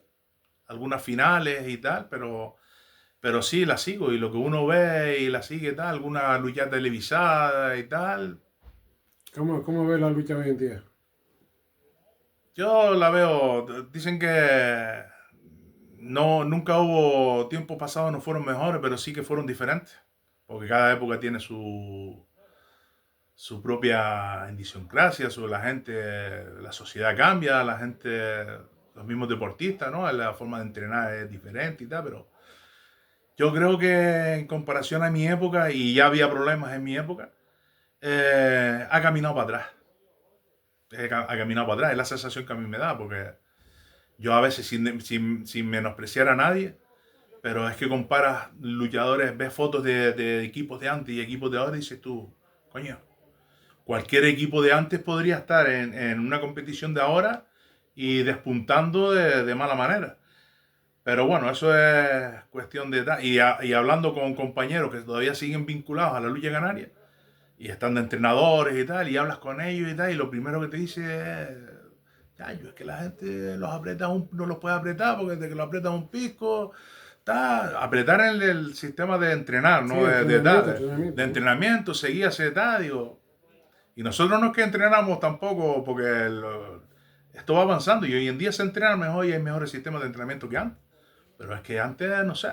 algunas finales y tal, pero sí la sigo, y lo que uno ve y la sigue y tal, alguna lucha televisada y tal. ¿Cómo ves la lucha hoy en día? Yo la veo, dicen que nunca hubo tiempos pasados, no fueron mejores, pero sí que fueron diferentes. Porque cada época tiene su propia idiosincrasia, la sociedad cambia, la gente los mismos deportistas, ¿no? La forma de entrenar es diferente y tal, pero yo creo que en comparación a mi época, y ya había problemas en mi época, ha caminado para atrás. Ha caminado para atrás, es la sensación que a mí me da, porque yo a veces, sin menospreciar a nadie, pero es que comparas luchadores, ves fotos de equipos de antes y equipos de ahora y dices tú, coño, cualquier equipo de antes podría estar en una competición de ahora y despuntando de mala manera. Pero bueno, eso es cuestión de edad. Y hablando con compañeros que todavía siguen vinculados a la lucha canaria y están de entrenadores y tal, y hablas con ellos y tal, y lo primero que te dice es, es que la gente no los puede apretar porque desde que lo apretas un pisco, apretar en el sistema de entrenar, ¿no? Sí, de entrenamiento, seguíase tal, digo. Y nosotros no es que entrenamos tampoco porque esto va avanzando y hoy en día se entrena mejor y hay mejores sistemas de entrenamiento que antes. Pero es que antes, no sé,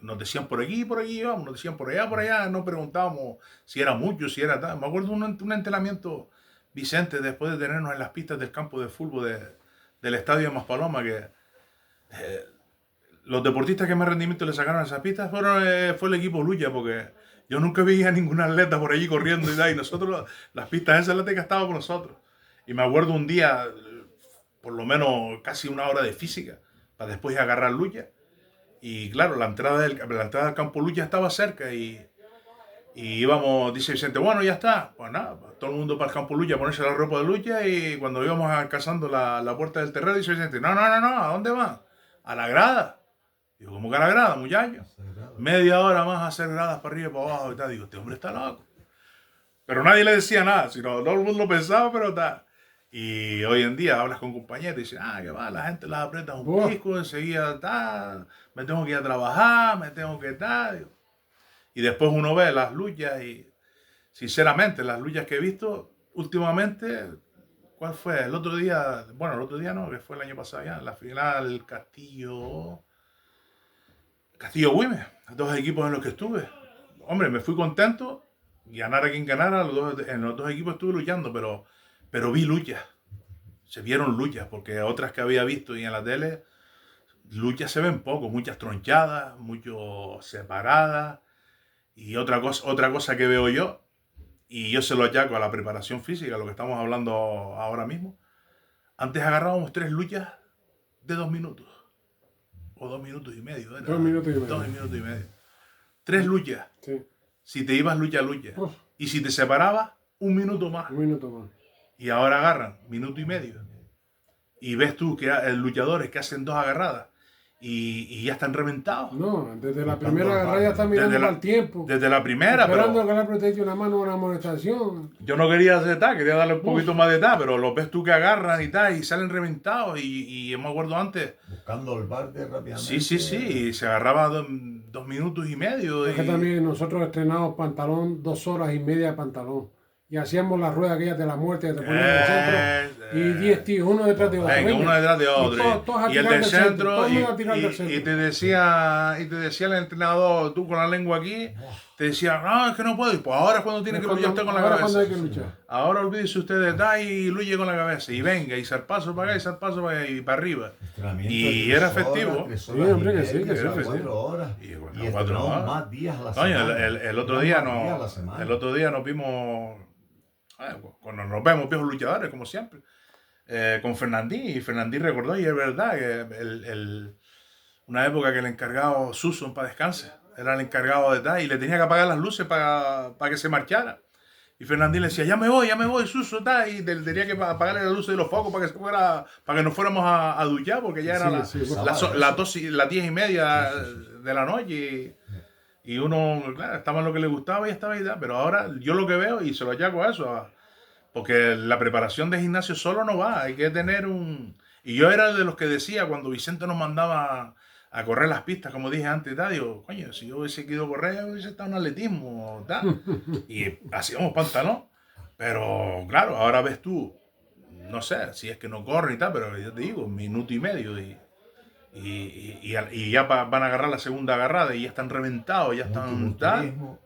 nos decían por aquí, vamos, nos decían por allá, no preguntábamos si era mucho, si era tal. Me acuerdo de un entrenamiento, Vicente, después de tenernos en las pistas del campo de fútbol del estadio de Maspaloma, que los deportistas que más rendimiento le sacaron a esas pistas fue el equipo Lucha, porque yo nunca veía a ningún atleta por allí corriendo y tal, y nosotros, las pistas esas las que estaban con nosotros. Y me acuerdo un día, por lo menos casi una hora de física, para después agarrar lucha. Y claro, la entrada del campo lucha estaba cerca y íbamos, dice Vicente, bueno, ya está. Pues nada, todo el mundo para el campo lucha, ponerse la ropa de lucha y cuando íbamos alcanzando la puerta del terreno, dice Vicente, no, ¿a dónde van? A la grada. Digo, ¿cómo que a la grada, muchachos? Media hora más a hacer gradas para arriba y para abajo y tal. Digo, este hombre está loco. Pero nadie le decía nada, sino todo el mundo lo pensaba, pero tal. Y hoy en día hablas con compañeros y dicen, que va, la gente las aprieta un pisco, enseguida tal, me tengo que ir a trabajar, me tengo que tal. Y después uno ve las luchas y, sinceramente, las luchas que he visto últimamente, ¿cuál fue? El otro día no, que fue el año pasado ya, la final Castillo-Güemes, dos equipos en los que estuve. Hombre, me fui contento, ganara quien ganara, en los dos equipos estuve luchando, pero vi luchas, se vieron luchas, porque otras que había visto y en la tele, luchas se ven poco, muchas tronchadas, mucho separadas, y otra cosa que veo yo, y yo se lo achaco a la preparación física, lo que estamos hablando ahora mismo, antes agarrábamos 3 luchas de 2 minutos, o 2 minutos y medio, ¿verdad? 2 minutos y medio. 2 minutos y medio. 3 luchas, sí. Si te ibas lucha, y si te separabas, 1 minuto más. 1 minuto más. Y ahora agarran 1 minuto y medio. Y ves tú que hay luchadores que hacen 2 agarradas y ya están reventados. No, desde la primera agarrada ya están mirando al tiempo. Desde la primera, esperando que le protege una mano o una amonestación. Yo no quería hacer tal, quería darle un poquito más de tal, pero lo ves tú que agarran y tal, y salen reventados. Y me acuerdo antes. Buscando el barte rápidamente. Sí, y se agarraba 2 minutos y medio. Es que también nosotros estrenábamos pantalón 2 horas y media de pantalón. Y hacíamos la rueda aquella de la muerte que te ponían en el centro. Y 10 tíos, uno detrás de otro. Venga, uno detrás de otro. Y el del centro. Y te decía el entrenador, tú con la lengua aquí, te decía, no, es que no puedo. Y pues ahora es cuando tiene que luchar usted con la cabeza. Hay que luchar. Ahora olvídese usted de tal y luche con la cabeza. Y venga, y zarpazo para acá, y zarpazo para allá, y para arriba. Y era efectivo. Sí, hombre, que sí. 4 horas. Y Y 4 horas. más días a la Coño, semana. el otro día nos vimos, cuando nos vemos viejos luchadores, como siempre, con Fernandí, y Fernandí recordó, y es verdad, que una época que el encargado, Suso, para descanse, era el encargado de tal, y le tenía que apagar las luces para que se marchara. Y Fernandí le decía, ya me voy, Suso, tal, y tenía que apagarle las luces de los focos para que nos fuéramos a duchar, porque ya era las 10:30 de la noche, y uno, claro, estaba en lo que le gustaba y estaba ahí, pero ahora yo lo que veo, y se lo achaco a eso, porque la preparación de gimnasio solo no va, hay que tener Y yo era de los que decía, cuando Vicente nos mandaba a correr las pistas, como dije antes, digo, coño, si yo hubiese querido correr, hubiese estado en atletismo, tal. Y hacíamos pantalón. Pero claro, ahora ves tú, no sé, si es que no corren y tal, pero yo te digo, 1 minuto y medio y ya van a agarrar la segunda agarrada y ya están reventados, ya están tal.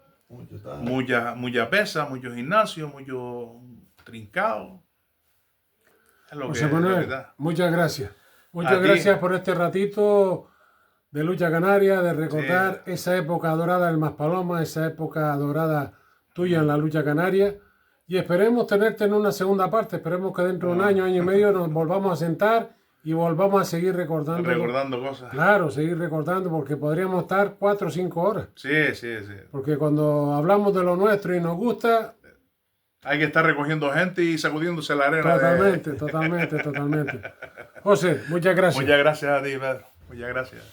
Mucha pesa, mucho gimnasio, mucho trincado. Es lo José Manuel, muchas gracias. Muchas gracias por este ratito de Lucha Canaria, de recordar esa época dorada del Maspalomas, esa época dorada tuya en la lucha canaria. Y esperemos tenerte en una segunda parte. Esperemos que dentro de un año, año y medio nos volvamos a sentar y volvamos a seguir recordando. Recordando cosas. Claro, seguir recordando porque podríamos estar 4 o 5 horas. Sí. Porque cuando hablamos de lo nuestro y nos gusta... Hay que estar recogiendo gente y sacudiéndose la arena. Totalmente. José, muchas gracias. Muchas gracias a ti, Pedro. Muchas gracias.